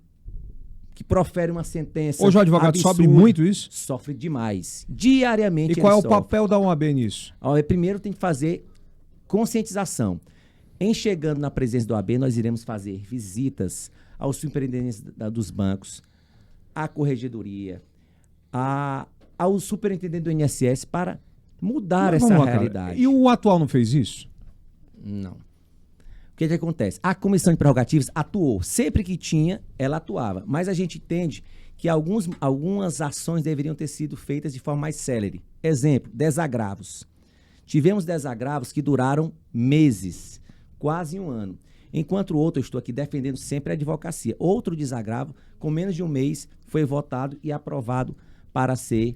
profere uma sentença. Hoje o advogado absurda. sofre muito isso? Sofre demais. Diariamente. E qual é o sofre. papel da OAB nisso? Primeiro tem que fazer conscientização. Em chegando na presença da OAB, nós iremos fazer visitas aos superintendentes dos bancos, à corregedoria, ao superintendente do INSS para mudar essa realidade. E o atual não fez isso? Não. O que acontece? A Comissão de Prerrogativas atuou. Sempre que tinha, ela atuava. Mas a gente entende que algumas ações deveriam ter sido feitas de forma mais célere. Exemplo, desagravos. Tivemos desagravos que duraram meses, quase um ano. Enquanto o outro, eu estou aqui defendendo sempre a advocacia. Outro desagravo, com menos de um mês, foi votado e aprovado para ser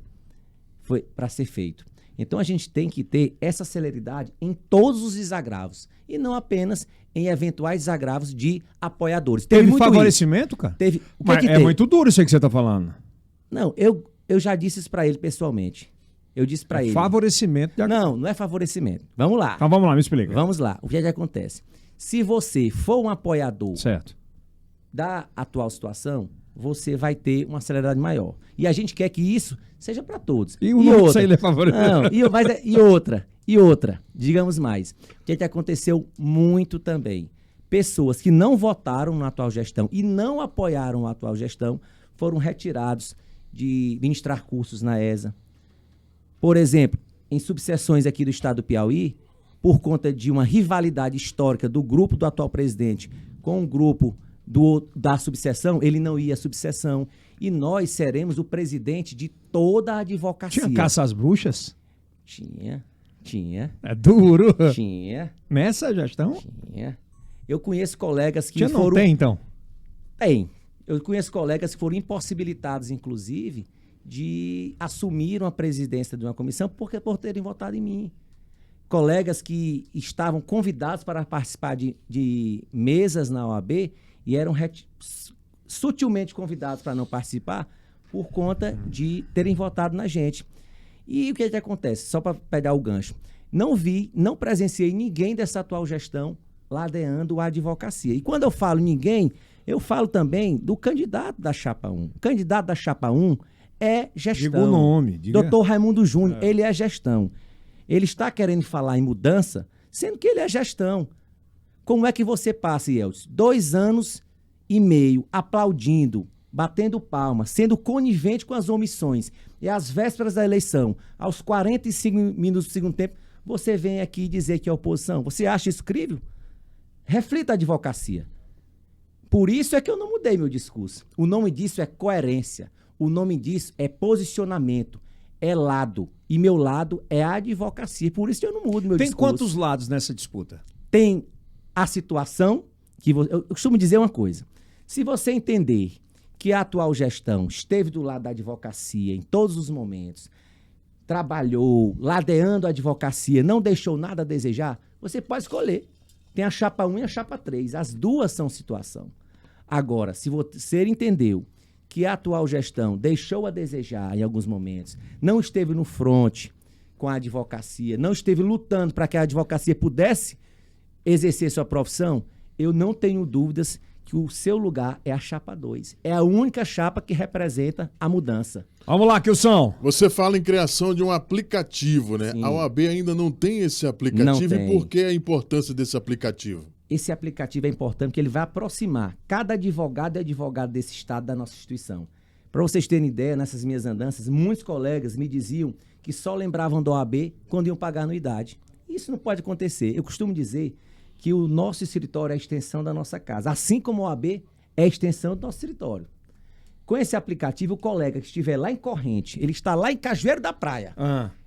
feito. Então, a gente tem que ter essa celeridade em todos os desagravos e não apenas em eventuais desagravos de apoiadores. Teve favorecimento, cara? Teve. É muito duro isso aí que você está falando. Não, eu já disse isso para ele pessoalmente. Eu disse para ele. Favorecimento. Não é favorecimento. Vamos lá. Então vamos lá, me explica. Vamos lá. O que acontece? Se você for um apoiador da atual situação, você vai ter uma celeridade maior. E a gente quer que isso seja para todos. E o nome disso aí é favorecimento. E outra, digamos mais. O que aconteceu muito também? Pessoas que não votaram na atual gestão e não apoiaram a atual gestão foram retirados de ministrar cursos na ESA. Por exemplo, em subseções aqui do estado do Piauí, por conta de uma rivalidade histórica do grupo do atual presidente com o grupo da subseção, ele não ia à subseção. E nós seremos o presidente de toda a advocacia. Tinha caça às bruxas? Tinha. É duro? Tinha. Nessa gestão? Tinha. Eu conheço colegas que não tem, então? Tem. Eu conheço colegas que foram impossibilitados, inclusive, de assumir uma presidência de uma comissão por terem votado em mim. Colegas que estavam convidados para participar de mesas na OAB e eram sutilmente convidados para não participar por conta de terem votado na gente. E o que acontece? Só para pegar o gancho. Não presenciei ninguém dessa atual gestão ladeando a advocacia. E quando eu falo ninguém, eu falo também do candidato da Chapa 1. O candidato da Chapa 1 é gestão. Diga o nome. Dr. Raimundo Júnior, ele é gestão. Ele está querendo falar em mudança, sendo que ele é gestão. Como é que você passa, Yeltsin, 2 anos e meio aplaudindo, batendo palma, sendo conivente com as omissões, e às vésperas da eleição, aos 45 minutos do segundo tempo, você vem aqui dizer que é oposição? Você acha isso crível? Reflita a advocacia. Por isso é que eu não mudei meu discurso. O nome disso é coerência. O nome disso é posicionamento. É lado. E meu lado é a advocacia. Por isso que eu não mudo meu discurso. Tem quantos lados nessa disputa? Tem a situação que... Eu costumo dizer uma coisa. Se você entender que a atual gestão esteve do lado da advocacia em todos os momentos, trabalhou, ladeando a advocacia, não deixou nada a desejar, você pode escolher. Tem a chapa 1 e a chapa 3. As duas são situação. Agora, se você entendeu que a atual gestão deixou a desejar em alguns momentos, não esteve no fronte com a advocacia, não esteve lutando para que a advocacia pudesse exercer sua profissão, eu não tenho dúvidas que o seu lugar é a chapa 2. É a única chapa que representa a mudança. Vamos lá, Kilson. Você fala em criação de um aplicativo, né? Sim. A OAB ainda não tem esse aplicativo. Não tem. E por que a importância desse aplicativo? Esse aplicativo é importante porque ele vai aproximar cada advogado e advogado desse estado da nossa instituição. Para vocês terem ideia, nessas minhas andanças, muitos colegas me diziam que só lembravam da OAB quando iam pagar anuidade. Isso não pode acontecer. Eu costumo dizer que o nosso escritório é a extensão da nossa casa, assim como a OAB é a extensão do nosso escritório. Com esse aplicativo, o colega que estiver lá em Corrente, ele está lá em Cajueiro da Praia,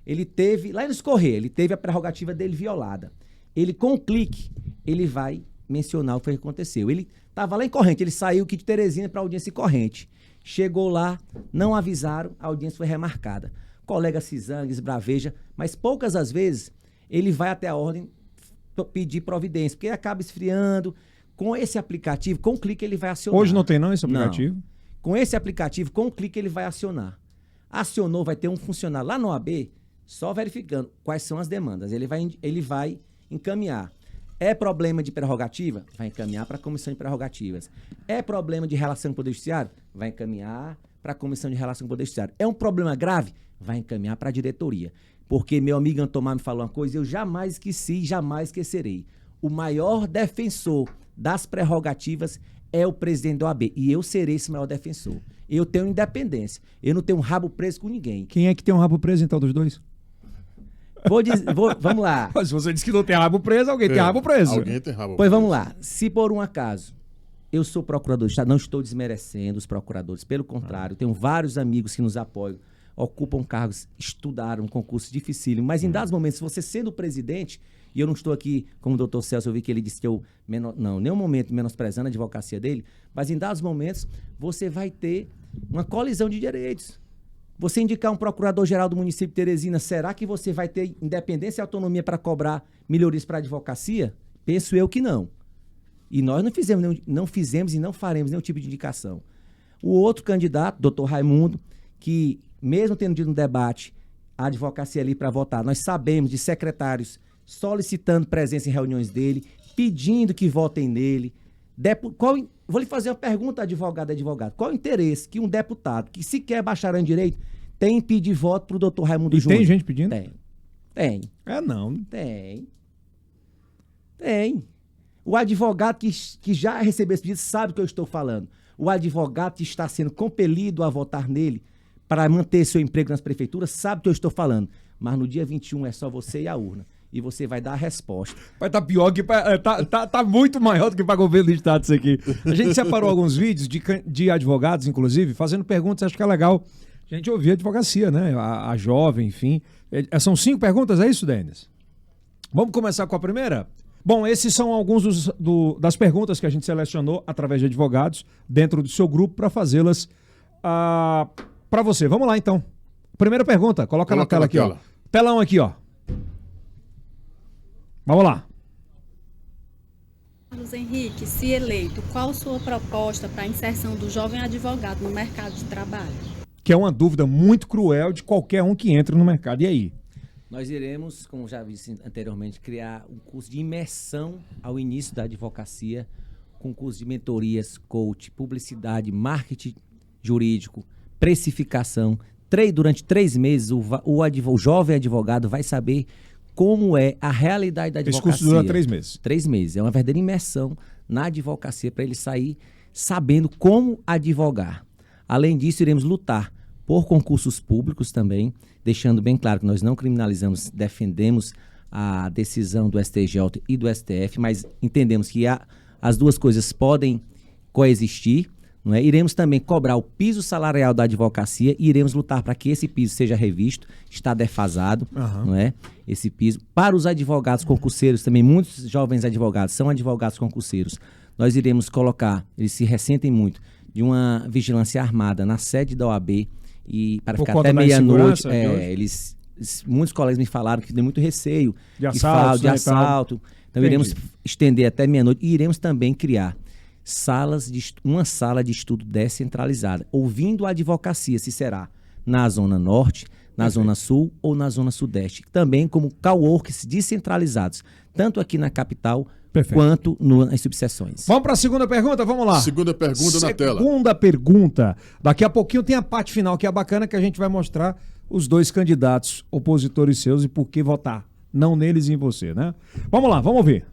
ele teve, lá em Escorrer, ele teve a prerrogativa dele violada. Ele, com um clique, ele vai mencionar o que aconteceu. Ele estava lá em Corrente, ele saiu aqui de Teresina para a audiência em Corrente. Chegou lá, não avisaram, a audiência foi remarcada. Colega se zangue, esbraveja, mas poucas as vezes ele vai até a ordem pedir providência, porque acaba esfriando. Com esse aplicativo, com um clique ele vai acionar. Hoje não tem não esse aplicativo? Não. Com esse aplicativo, com um clique ele vai acionar. Acionou, vai ter um funcionário lá no OAB, só verificando quais são as demandas. Ele vai encaminhar. É problema de prerrogativa? Vai encaminhar para a comissão de prerrogativas. É problema de relação com o Poder Judiciário? Vai encaminhar para a comissão de relação com o Poder Judiciário. É um problema grave? Vai encaminhar para a diretoria. Porque meu amigo Antomar me falou uma coisa, eu jamais esqueci, jamais esquecerei. O maior defensor das prerrogativas é o presidente da OAB. E eu serei esse maior defensor. Eu tenho independência. Eu não tenho um rabo preso com ninguém. Quem é que tem um rabo preso, então, dos dois? Vamos lá. Se você disse que não tem rabo preso, alguém tem rabo preso. Alguém tem rabo Pois preso. vamos lá. Se por um acaso eu sou procurador do Estado, não estou desmerecendo os procuradores, pelo contrário, tenho vários amigos que nos apoiam, ocupam cargos, estudaram um concurso dificílimo, mas em dados momentos, você sendo presidente, e eu não estou aqui, como o doutor Celso, eu vi que ele disse que eu, não, nenhum momento menosprezando a advocacia dele, mas em dados momentos, você vai ter uma colisão de direitos. Você indicar um procurador-geral do município de Teresina, será que você vai ter independência e autonomia para cobrar melhorias para a advocacia? Penso eu que não. E nós não fizemos e não faremos nenhum tipo de indicação. O outro candidato, doutor Raimundo, que mesmo tendo dito no debate a advocacia ali para votar, nós sabemos de secretários solicitando presença em reuniões dele, pedindo que votem nele. Vou lhe fazer uma pergunta, advogado. Qual o interesse que um deputado, que sequer bacharel em direito, tem em pedir voto para o doutor Raimundo Júnior? Tem gente pedindo? Tem. É, não. Tem. O advogado que já recebeu esse pedido sabe o que eu estou falando. O advogado que está sendo compelido a votar nele para manter seu emprego nas prefeituras sabe o que eu estou falando. Mas no dia 21 é só você e a urna. E você vai dar a resposta. Vai estar pior que... Tá muito maior do que para governo do Estado isso aqui. A gente separou alguns vídeos de advogados, inclusive, fazendo perguntas. Acho que é legal a gente ouvir a advocacia, né? A jovem, enfim. São 5 perguntas, é isso, Denis? Vamos começar com a primeira? Bom, esses são alguns das perguntas que a gente selecionou através de advogados dentro do seu grupo para fazê-las para você. Vamos lá, então. Primeira pergunta, coloca na tela aqui, ó. Telão aqui, ó. Vamos lá. Carlos Henrique, se eleito, qual sua proposta para a inserção do jovem advogado no mercado de trabalho? Que é uma dúvida muito cruel de qualquer um que entra no mercado. E aí? Nós iremos, como já disse anteriormente, criar um curso de imersão ao início da advocacia, com curso de mentorias, coach, publicidade, marketing jurídico, precificação. Durante 3 meses, o jovem advogado vai saber como é a realidade da advocacia. Esse curso dura 3 meses. 3 meses. É uma verdadeira imersão na advocacia para ele sair sabendo como advogar. Além disso, iremos lutar por concursos públicos também, deixando bem claro que nós não criminalizamos, defendemos a decisão do STJ e do STF, mas entendemos que as duas coisas podem coexistir. Não é? Iremos também cobrar o piso salarial da advocacia e iremos lutar para que esse piso seja revisto, está defasado, não é? Esse piso. Para os advogados concurseiros também, muitos jovens advogados são advogados concurseiros, nós iremos colocar, eles se ressentem muito, de uma vigilância armada na sede da OAB e para Por ficar conta até da meia-noite. insegurança de hoje? Muitos colegas me falaram que tem muito receio De assaltos, de né, e tal. assalto. Então Entendi. iremos estender até meia-noite e iremos também criar uma sala de estudo descentralizada, ouvindo a advocacia, se será na Zona Norte, na Zona Sul ou na Zona Sudeste. Também como coworks descentralizados, tanto aqui na capital Perfeito. quanto nas subseções. Vamos para a segunda pergunta? Vamos lá. Segunda pergunta na tela. Segunda pergunta. Daqui a pouquinho tem a parte final, que é bacana, que a gente vai mostrar os dois candidatos opositores seus e por que votar. Não neles e em você, né? Vamos lá, vamos ver.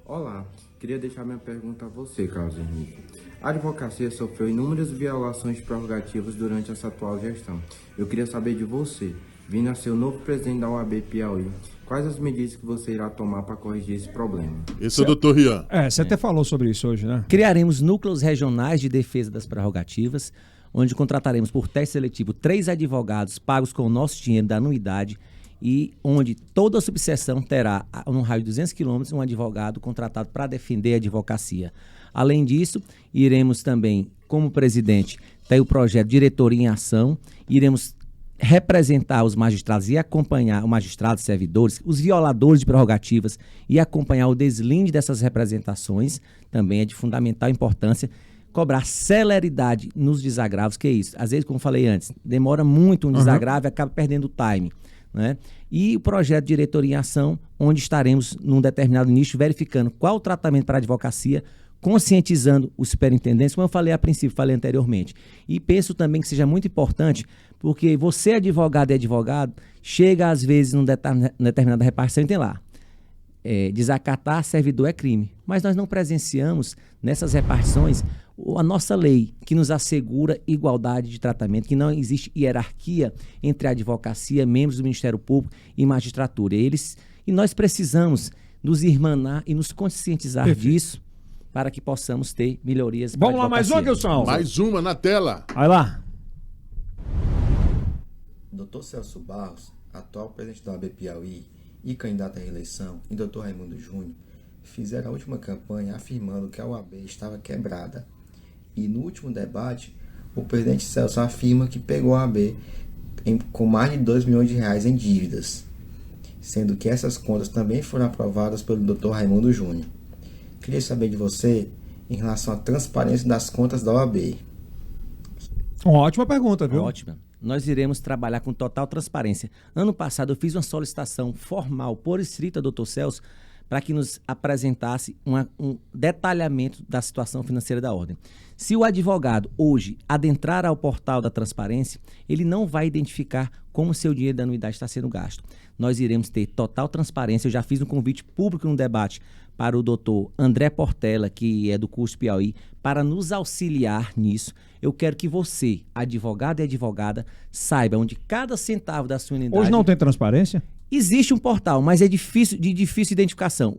Olá, queria deixar minha pergunta a você, Carlos Henrique. A advocacia sofreu inúmeras violações de prerrogativas durante essa atual gestão. Eu queria saber de você, vindo a ser o novo presidente da OAB Piauí, quais as medidas que você irá tomar para corrigir esse problema? Esse é o doutor Rian. Você até falou sobre isso hoje, né? Criaremos núcleos regionais de defesa das prerrogativas, onde contrataremos por teste seletivo 3 advogados pagos com o nosso dinheiro da anuidade e onde toda a subseção terá, no raio de 200 quilômetros, um advogado contratado para defender a advocacia. Além disso, iremos também, como presidente, ter o projeto Diretoria em Ação, iremos representar os magistrados e acompanhar os magistrados, servidores, os violadores de prerrogativas e acompanhar o deslinde dessas representações, também é de fundamental importância, cobrar celeridade nos desagravos, que é isso. Às vezes, como falei antes, demora muito um desagravo e acaba perdendo o time, né? E o projeto Diretoria em Ação, onde estaremos num determinado nicho verificando qual o tratamento para a advocacia, conscientizando os superintendentes, como eu falei a princípio, falei anteriormente. E penso também que seja muito importante, porque você, advogado e advogado, chega às vezes numa determinada repartição e tem lá, desacatar servidor é crime. Mas nós não presenciamos nessas repartições a nossa lei, que nos assegura igualdade de tratamento, que não existe hierarquia entre a advocacia, membros do Ministério Público e magistratura. E nós precisamos nos irmanar e nos conscientizar disso para que possamos ter melhorias. Vamos lá, mais uma, Gilson. Mais uma na tela. Vai lá. Dr. Celso Barros, atual presidente da OAB Piauí e candidato à reeleição, e Dr. Raimundo Júnior, fizeram a última campanha afirmando que a OAB estava quebrada. E no último debate, o presidente Celso afirma que pegou a OAB com mais de 2 milhões de reais em dívidas, sendo que essas contas também foram aprovadas pelo Dr. Raimundo Júnior. Queria saber de você em relação à transparência das contas da OAB. Uma ótima pergunta, viu? Ótima. Nós iremos trabalhar com total transparência. Ano passado eu fiz uma solicitação formal por escrito ao Dr. Celso para que nos apresentasse um detalhamento da situação financeira da ordem. Se o advogado hoje adentrar ao portal da transparência, ele não vai identificar como seu dinheiro da anuidade está sendo gasto. Nós iremos ter total transparência. Eu já fiz um convite público no debate para o doutor André Portela, que é do curso Piauí, para nos auxiliar nisso. Eu quero que você, advogado e advogada, saiba onde cada centavo da sua unidade... Hoje não tem transparência? Existe um portal, mas é de difícil identificação.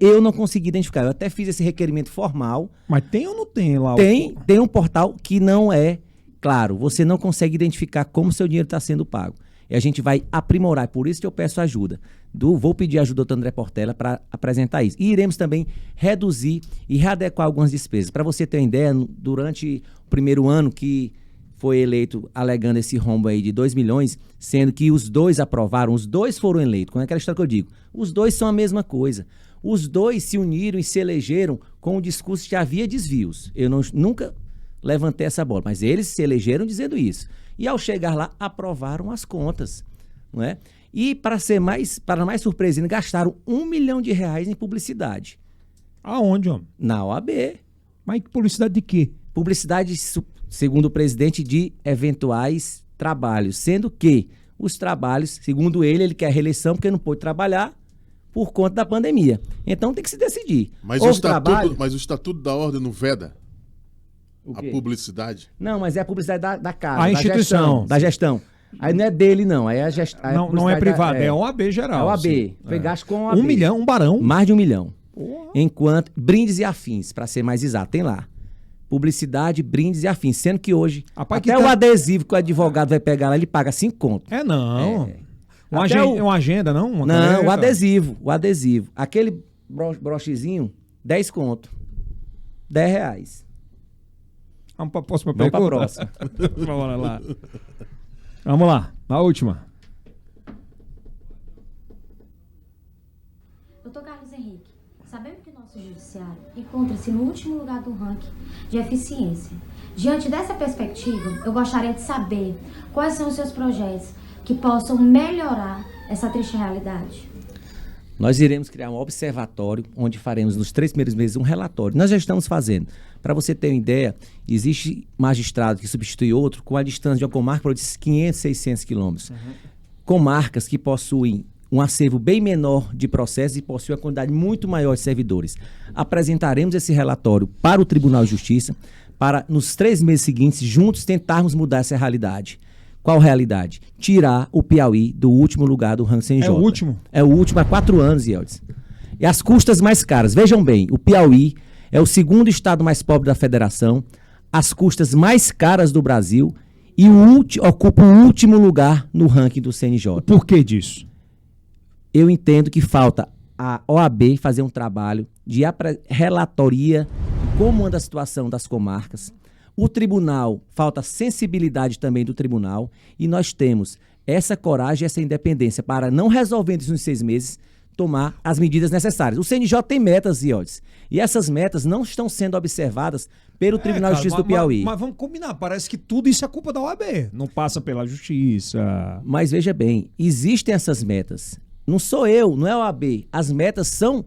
Eu não consegui identificar. Eu até fiz esse requerimento formal. Mas tem ou não tem lá? Tem um portal que não é claro. Você não consegue identificar como seu dinheiro está sendo pago. E a gente vai aprimorar. Por isso que eu peço ajuda. Vou pedir ajuda do André Portela para apresentar isso. E iremos também reduzir e readequar algumas despesas. Para você ter uma ideia, durante o primeiro ano que foi eleito alegando esse rombo aí de 2 milhões, sendo que os dois aprovaram, os dois foram eleitos. Com aquela história que eu digo, os dois são a mesma coisa. Os dois se uniram e se elegeram com o discurso de que havia desvios. Eu nunca levantei essa bola, mas eles se elegeram dizendo isso. E ao chegar lá, aprovaram as contas, não é? E para mais surpresa, gastaram R$1 milhão em publicidade. Aonde, homem? Na OAB. Mas publicidade de quê? Publicidade, segundo o presidente, de eventuais trabalhos, sendo que os trabalhos, segundo ele quer reeleição porque não pôde trabalhar por conta da pandemia. Então tem que se decidir. Mas o estatuto da ordem não veda a publicidade? Não, mas é a publicidade da casa, a instituição. Da gestão. Aí não é dele, não. Aí a gestão. Não é privado, é OAB geral. É OAB. Foi gasto com OAB. 1 milhão, um barão. Mais de 1 milhão. Enquanto brindes e afins, para ser mais exato, tem lá. Publicidade, brindes e afins. Sendo que hoje, o adesivo que o advogado vai pegar lá, ele paga 5 contos. Não. Uma agenda, não? Não, o adesivo. Aquele brochezinho, 10 conto. R$10. Vamos para a próxima Vamos pergunta? pra próxima. Vamos lá. Vamos lá, a última. Doutor Carlos Henrique, sabemos que nosso judiciário encontra-se no último lugar do ranking de eficiência. Diante dessa perspectiva, eu gostaria de saber quais são os seus projetos que possam melhorar essa triste realidade. Nós iremos criar um observatório, onde faremos nos 3 primeiros meses um relatório. Nós já estamos fazendo. Para você ter uma ideia, existe magistrado que substitui outro com a distância de uma comarca de 500, 600 quilômetros. Comarcas que possuem um acervo bem menor de processos e possuem uma quantidade muito maior de servidores. Apresentaremos esse relatório para o Tribunal de Justiça, para nos 3 meses seguintes, juntos, tentarmos mudar essa realidade. Qual realidade? Tirar o Piauí do último lugar do ranking CNJ. É o último? É o último há 4 anos, Yeltsin. E as custas mais caras. Vejam bem, o Piauí é o 2º estado mais pobre da federação, as custas mais caras do Brasil e ocupa o último lugar no ranking do CNJ. Por que disso? Eu entendo que falta a OAB fazer um trabalho de relatoria de como anda a situação das comarcas. O tribunal, falta sensibilidade também do tribunal, e nós temos essa coragem, essa independência para, não resolvendo isso nos 6 meses, tomar as medidas necessárias. O CNJ tem metas, Iodes, e essas metas não estão sendo observadas pelo Tribunal de Justiça do Piauí. Mas vamos combinar, parece que tudo isso é culpa da OAB, não passa pela Justiça. Mas veja bem, existem essas metas. Não sou eu, não é a OAB. As metas são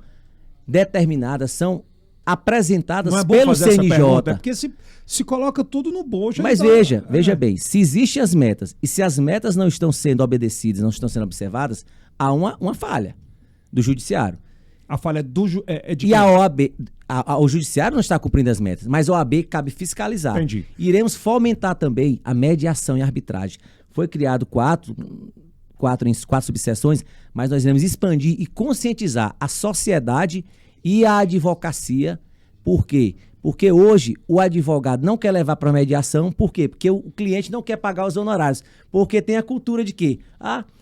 determinadas, são apresentadas pelo CNJ. Porque se coloca tudo no bolso. Mas veja bem, se existem as metas e se as metas não estão sendo obedecidas, não estão sendo observadas, há uma falha do judiciário. A falha é de e a OAB, o judiciário não está cumprindo as metas, mas a OAB cabe fiscalizar. Entendi. Iremos fomentar também a mediação e a arbitragem. Foi criado 4 subseções, mas nós iremos expandir e conscientizar a sociedade e a advocacia. Por quê? Porque hoje o advogado não quer levar para mediação. Por quê? Porque o cliente não quer pagar os honorários. Porque tem a cultura de que,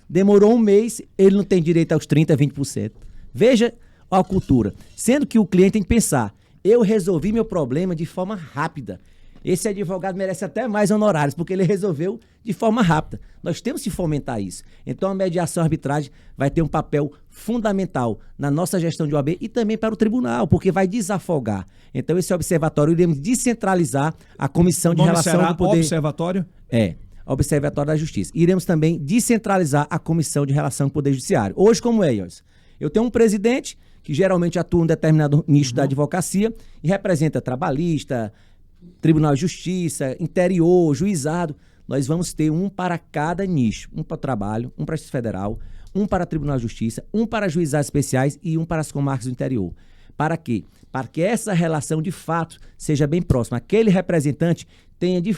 demorou 1 mês, ele não tem direito aos 30%, 20%. Veja a cultura. Sendo que o cliente tem que pensar, eu resolvi meu problema de forma rápida. Esse advogado merece até mais honorários, porque ele resolveu de forma rápida. Nós temos que fomentar isso. Então a mediação e a arbitragem vai ter um papel fundamental na nossa gestão de OAB e também para o tribunal, porque vai desafogar. Então esse observatório, iremos descentralizar a comissão de relação do poder... Observatório? Observatório da Justiça. Iremos também descentralizar a comissão de relação com o Poder Judiciário. Hoje, como é, Ios? Eu tenho um presidente que geralmente atua em um determinado nicho da advocacia e representa trabalhista, Tribunal de Justiça, interior, juizado. Nós vamos ter um para cada nicho. Um para o trabalho, um para a Justiça Federal, um para o Tribunal de Justiça, um para juizados especiais e um para as comarcas do interior. Para quê? Para que essa relação de fato seja bem próxima. Aquele representante tenha de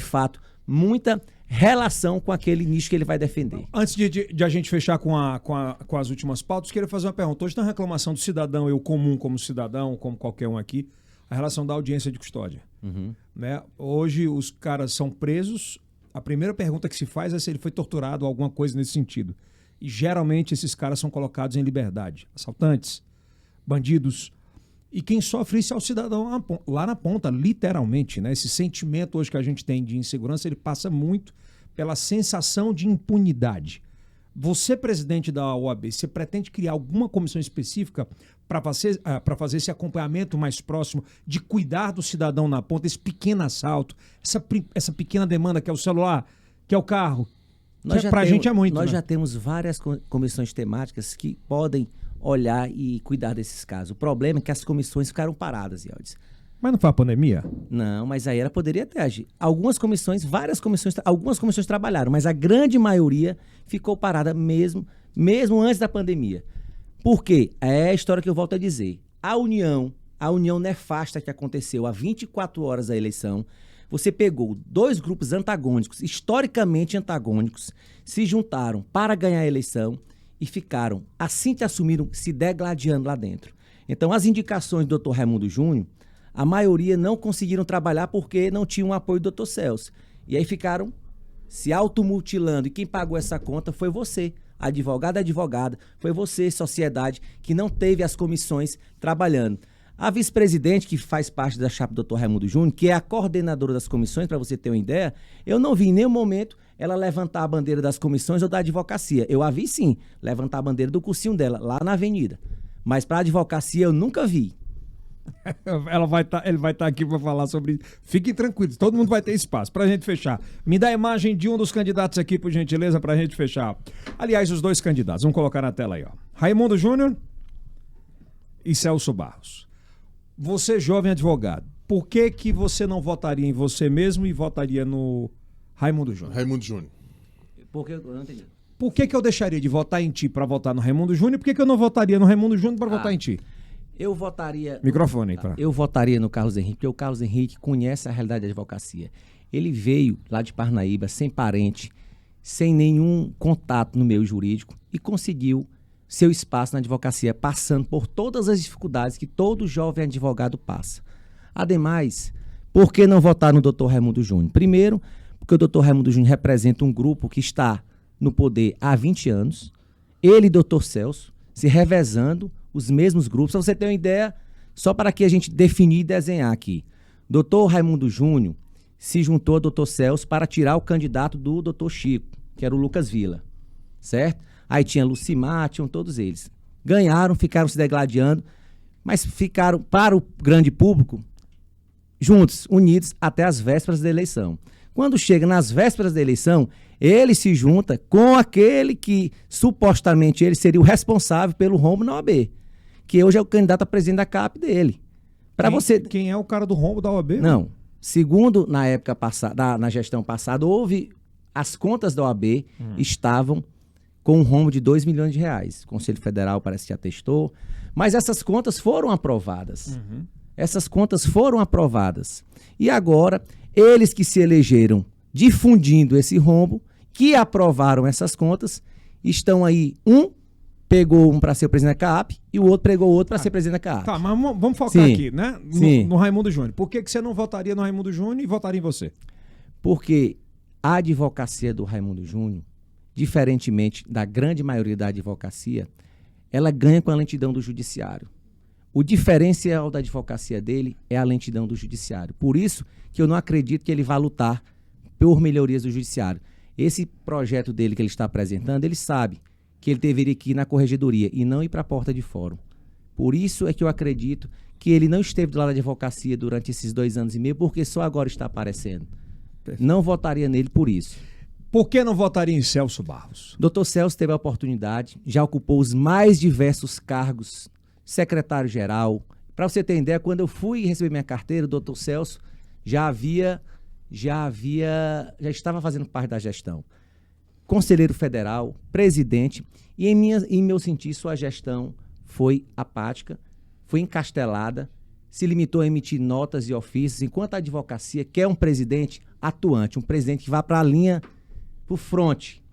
fato muita relação com aquele nicho que ele vai defender. Antes de a gente fechar com as últimas pautas, queria fazer uma pergunta. Hoje tem uma reclamação do cidadão, eu comum como cidadão, como qualquer um aqui, a relação da audiência de custódia. Né? Hoje os caras são presos, a primeira pergunta que se faz é se ele foi torturado ou alguma coisa nesse sentido. E geralmente esses caras são colocados em liberdade. Assaltantes, bandidos. E quem sofre isso é o cidadão lá na ponta, literalmente. Né? Esse sentimento hoje que a gente tem de insegurança, ele passa muito pela sensação de impunidade. Você, presidente da OAB, você pretende criar alguma comissão específica para fazer esse acompanhamento mais próximo, de cuidar do cidadão na ponta, esse pequeno assalto, essa pequena demanda que é o celular, que é o carro? Para a gente é muito. Nós né? já temos várias comissões temáticas que podem olhar e cuidar desses casos. O problema é que as comissões ficaram paradas, Ialdes. Mas não foi a pandemia? Não, mas aí ela poderia ter agido. Algumas comissões trabalharam, mas a grande maioria ficou parada mesmo antes da pandemia. Por quê? É a história que eu volto a dizer. A união nefasta que aconteceu há 24 horas da eleição, você pegou 2 grupos antagônicos, historicamente antagônicos, se juntaram para ganhar a eleição e ficaram, assim que assumiram, se degladiando lá dentro. Então, as indicações do Dr. Raimundo Júnior, a maioria não conseguiram trabalhar porque não tinham o apoio do Dr. Celso. E aí ficaram se automutilando. E quem pagou essa conta foi você, advogada, foi você, sociedade, que não teve as comissões trabalhando. A vice-presidente, que faz parte da chapa do Dr. Raimundo Júnior, que é a coordenadora das comissões, para você ter uma ideia, eu não vi em nenhum momento ela levantar a bandeira das comissões ou da advocacia. Eu a vi sim, levantar a bandeira do cursinho dela, lá na avenida. Mas para a advocacia eu nunca vi. Ele vai estar aqui para falar sobre isso. Fiquem tranquilos, todo mundo vai ter espaço. Pra gente fechar, me dá a imagem de um dos candidatos aqui, por gentileza, pra gente fechar. Aliás, os dois candidatos, vamos colocar na tela aí, ó. Raimundo Júnior e Celso Barros. Você, jovem advogado, por que você não votaria em você mesmo e votaria no Raimundo Júnior? Raimundo Júnior. Porque eu não entendi. Por que eu deixaria de votar em ti para votar no Raimundo Júnior e por que eu não votaria no Raimundo Júnior para votar em ti? Eu votaria... Microfone aí, tá? Eu votaria no Carlos Henrique, porque o Carlos Henrique conhece a realidade da advocacia. Ele veio lá de Parnaíba, sem parente, sem nenhum contato no meio jurídico e conseguiu seu espaço na advocacia, passando por todas as dificuldades que todo jovem advogado passa. Ademais, por que não votar no Dr. Raimundo Júnior? Primeiro, porque o Dr. Raimundo Júnior representa um grupo que está no poder há 20 anos, ele e Dr. Celso se revezando os mesmos grupos. Para você ter uma ideia, só para que a gente definir e desenhar aqui. Dr. Raimundo Júnior se juntou ao Dr. Celso para tirar o candidato do Dr. Chico, que era o Lucas Vila, certo? Aí tinha Lucimar, tinham todos eles. Ganharam, ficaram se degladiando, mas ficaram para o grande público juntos, unidos até as vésperas da eleição. Quando chega nas vésperas da eleição, ele se junta com aquele que supostamente ele seria o responsável pelo rombo na OAB, que hoje é o candidato a presidente da CAP dele. Quem é o cara do rombo da OAB? Não. Segundo, na época passada, na gestão passada, as contas da OAB estavam com um rombo de 2 milhões de reais. O Conselho Federal parece que atestou, mas essas contas foram aprovadas. Essas contas foram aprovadas. E agora, eles que se elegeram difundindo esse rombo, que aprovaram essas contas, estão aí, pegou um para ser o presidente da CAAP e o outro pegou o outro para ser presidente da CAAP. Tá, mas vamos focar aqui, né? Sim. No Raimundo Júnior. Por que você não votaria no Raimundo Júnior e votaria em você? Porque a advocacia do Raimundo Júnior, diferentemente da grande maioria da advocacia, ela ganha com a lentidão do judiciário. O diferencial da advocacia dele é a lentidão do judiciário. Por isso que eu não acredito que ele vá lutar por melhorias do judiciário. Esse projeto dele que ele está apresentando, ele sabe que ele deveria ir na corregedoria e não ir para a porta de fórum. Por isso é que eu acredito que ele não esteve do lado da advocacia durante esses 2 anos e meio, porque só agora está aparecendo. Não votaria nele por isso. Por que não votaria em Celso Barros? Dr. Celso teve a oportunidade, já ocupou os mais diversos cargos, secretário-geral. Para você ter ideia, quando eu fui receber minha carteira, o Dr. Celso já estava fazendo parte da gestão. Conselheiro federal, presidente, e em meu sentir, sua gestão foi apática, foi encastelada, se limitou a emitir notas e ofícios, enquanto a advocacia quer um presidente atuante, um presidente que vá para a linha, para o fronte,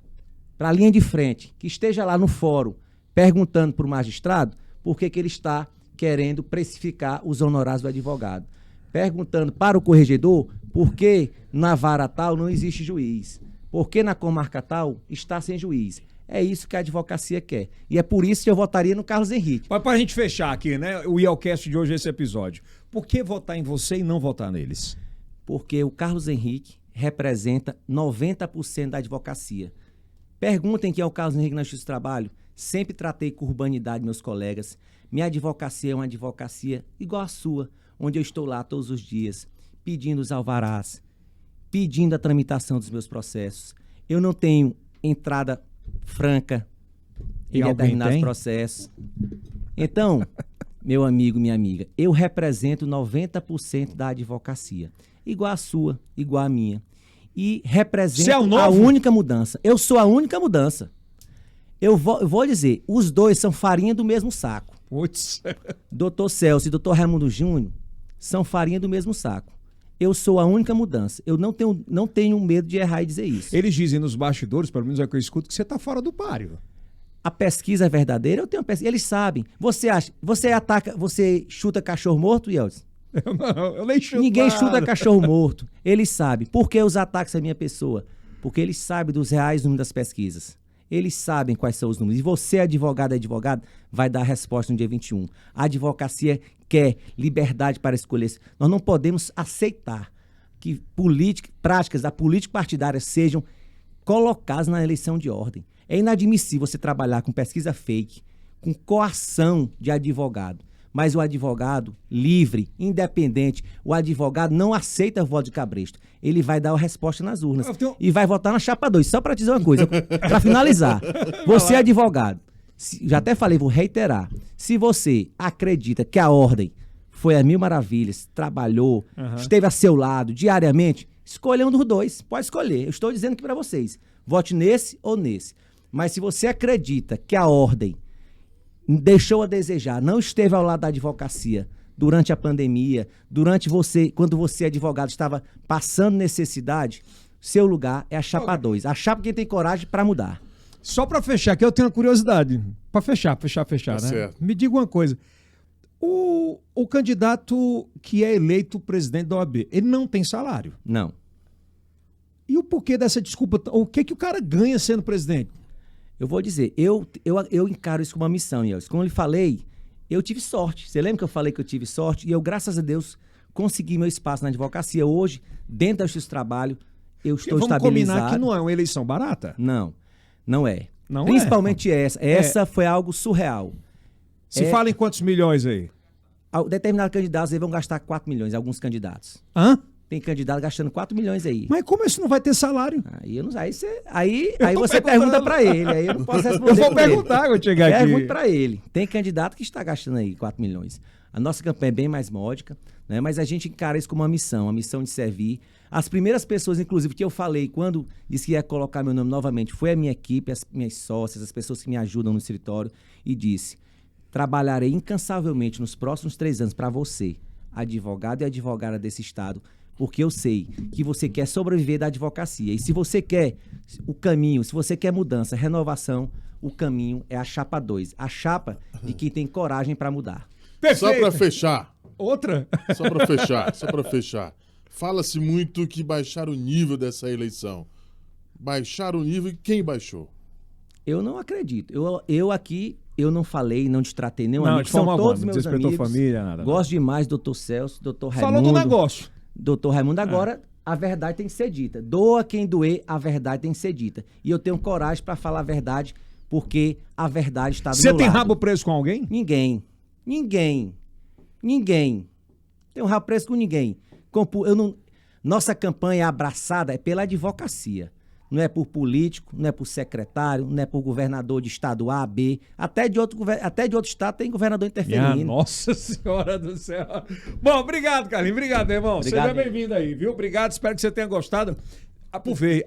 para a linha de frente, que esteja lá no fórum, perguntando para o magistrado por que ele está querendo precificar os honorários do advogado. Perguntando para o corregedor por que na vara tal não existe juiz, por que na comarca tal está sem juiz. É isso que a advocacia quer. E é por isso que eu votaria no Carlos Henrique. Mas para a gente fechar aqui, né, o IELCast de hoje, esse episódio, por que votar em você e não votar neles? Porque o Carlos Henrique representa 90% da advocacia. Perguntem quem é o Carlos Henrique na Justiça do Trabalho. Sempre tratei com urbanidade meus colegas. Minha advocacia é uma advocacia igual à sua, onde eu estou lá todos os dias, pedindo os alvarás, pedindo a tramitação dos meus processos. Eu não tenho entrada franca em determinados processos. Então, meu amigo, minha amiga, eu represento 90% da advocacia. Igual a sua, igual a minha. E represento a única mudança. Eu sou a única mudança. Eu vou dizer, os dois são farinha do mesmo saco. Putz. Dr. Celso e Dr. Raimundo Júnior são farinha do mesmo saco. Eu sou a única mudança. Eu não tenho medo de errar e dizer isso. Eles dizem nos bastidores, pelo menos é o que eu escuto, que você está fora do páreo. A pesquisa é verdadeira? Eu tenho pesquisa. Eles sabem. Você chuta cachorro morto, Yeltsin? Eu nem chuto. Ninguém chuta cachorro morto. Eles sabem. Por que os ataques à minha pessoa? Porque eles sabem dos reais números das pesquisas. Eles sabem quais são os números. E você, advogado, vai dar a resposta no dia 21. A advocacia quer liberdade para escolher. Nós não podemos aceitar que práticas da política partidária sejam colocadas na eleição de ordem. É inadmissível você trabalhar com pesquisa fake, com coação de advogado. Mas o advogado livre, independente, o advogado não aceita o voto de cabresto. Ele vai dar a resposta nas urnas e vai votar na chapa 2. Só para dizer uma coisa, para finalizar. Você, advogado, já até falei, vou reiterar. Se você acredita que a ordem foi a mil maravilhas, trabalhou, esteve a seu lado diariamente, escolha um dos dois. Pode escolher. Eu estou dizendo aqui para vocês. Vote nesse ou nesse. Mas se você acredita que a ordem deixou a desejar, não esteve ao lado da advocacia durante a pandemia, quando você, advogado, estava passando necessidade, seu lugar é a chapa 2. A chapa quem tem coragem para mudar. Só para fechar, que eu tenho uma curiosidade. Para fechar, né? Certo. Me diga uma coisa. O candidato que é eleito presidente da OAB, ele não tem salário. Não. E o porquê dessa desculpa? O que o cara ganha sendo presidente? Eu vou dizer, eu encaro isso como uma missão, Yeltsin. Como eu lhe falei, eu tive sorte. Você lembra que eu falei que eu tive sorte? E eu, graças a Deus, consegui meu espaço na advocacia. Hoje, dentro da Justiça do Trabalho, eu estou estabilizado. Vamos combinar que não é uma eleição barata? Não, não é. Não Principalmente essa. Essa foi algo surreal. Se fala em quantos milhões aí? Determinados candidatos aí vão gastar 4 milhões, alguns candidatos. Hã? Tem candidato gastando 4 milhões aí. Mas como isso não vai ter salário? Aí você pergunta pra ele, aí eu não posso responder. Eu vou perguntar quando chegar aqui. Pergunta pra ele. Tem candidato que está gastando aí 4 milhões. A nossa campanha é bem mais módica, né? Mas a gente encara isso como uma missão de servir. As primeiras pessoas, inclusive, que eu falei quando disse que ia colocar meu nome novamente, foi a minha equipe, as minhas sócias, as pessoas que me ajudam no escritório, e disse: trabalharei incansavelmente nos próximos 3 anos para você, advogado e advogada desse estado, porque eu sei que você quer sobreviver da advocacia. E se você quer o caminho, se você quer mudança, renovação, o caminho é a chapa 2. A chapa de quem tem coragem para mudar. Perfeito. Só para fechar. Outra? Só para fechar. Fala-se muito que baixaram o nível dessa eleição. Baixaram o nível e quem baixou? Eu não acredito. Eu aqui, eu não falei, não destratei nenhum amigo. De São forma todos alguma, meus desrespeitou amigos. Família, nada. Gosto demais do Dr. Celso, Dr. Raimundo. Falou do negócio. Doutor Raimundo, agora a verdade tem que ser dita. Doa quem doer, a verdade tem que ser dita. E eu tenho coragem para falar a verdade, porque a verdade está do meu lado. Você tem rabo preso com alguém? Ninguém. Tem um rabo preso com ninguém. Nossa campanha abraçada é pela advocacia. Não é por político, não é por secretário, não é por governador de estado A, B. Até de outro estado tem governador interferindo. Minha Nossa Senhora do Céu. Bom, obrigado, Carlinhos. Obrigado, irmão. Obrigado, Seja bem-vindo aí, viu? Obrigado, espero que você tenha gostado.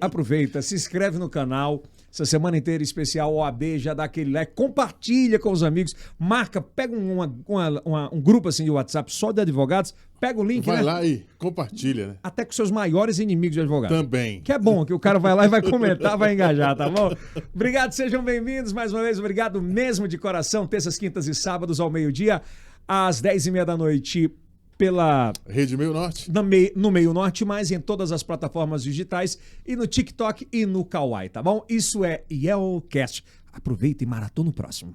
Aproveita, se inscreve no canal. Essa semana inteira especial OAB, já dá aquele like, compartilha com os amigos, marca, pega um grupo assim de WhatsApp só de advogados, pega o link, Vai lá e compartilha, né? até com seus maiores inimigos de advogados. Também. Que é bom, que o cara vai lá e vai comentar, vai engajar, tá bom? Obrigado, sejam bem-vindos mais uma vez, obrigado mesmo de coração, terças, quintas e sábados ao meio-dia, às 10h30 da noite, pela Rede Meio Norte. no Meio Norte, mas em todas as plataformas digitais e no TikTok e no Kawaii, tá bom? Isso é Yelcast. Aproveita e maratona no próximo.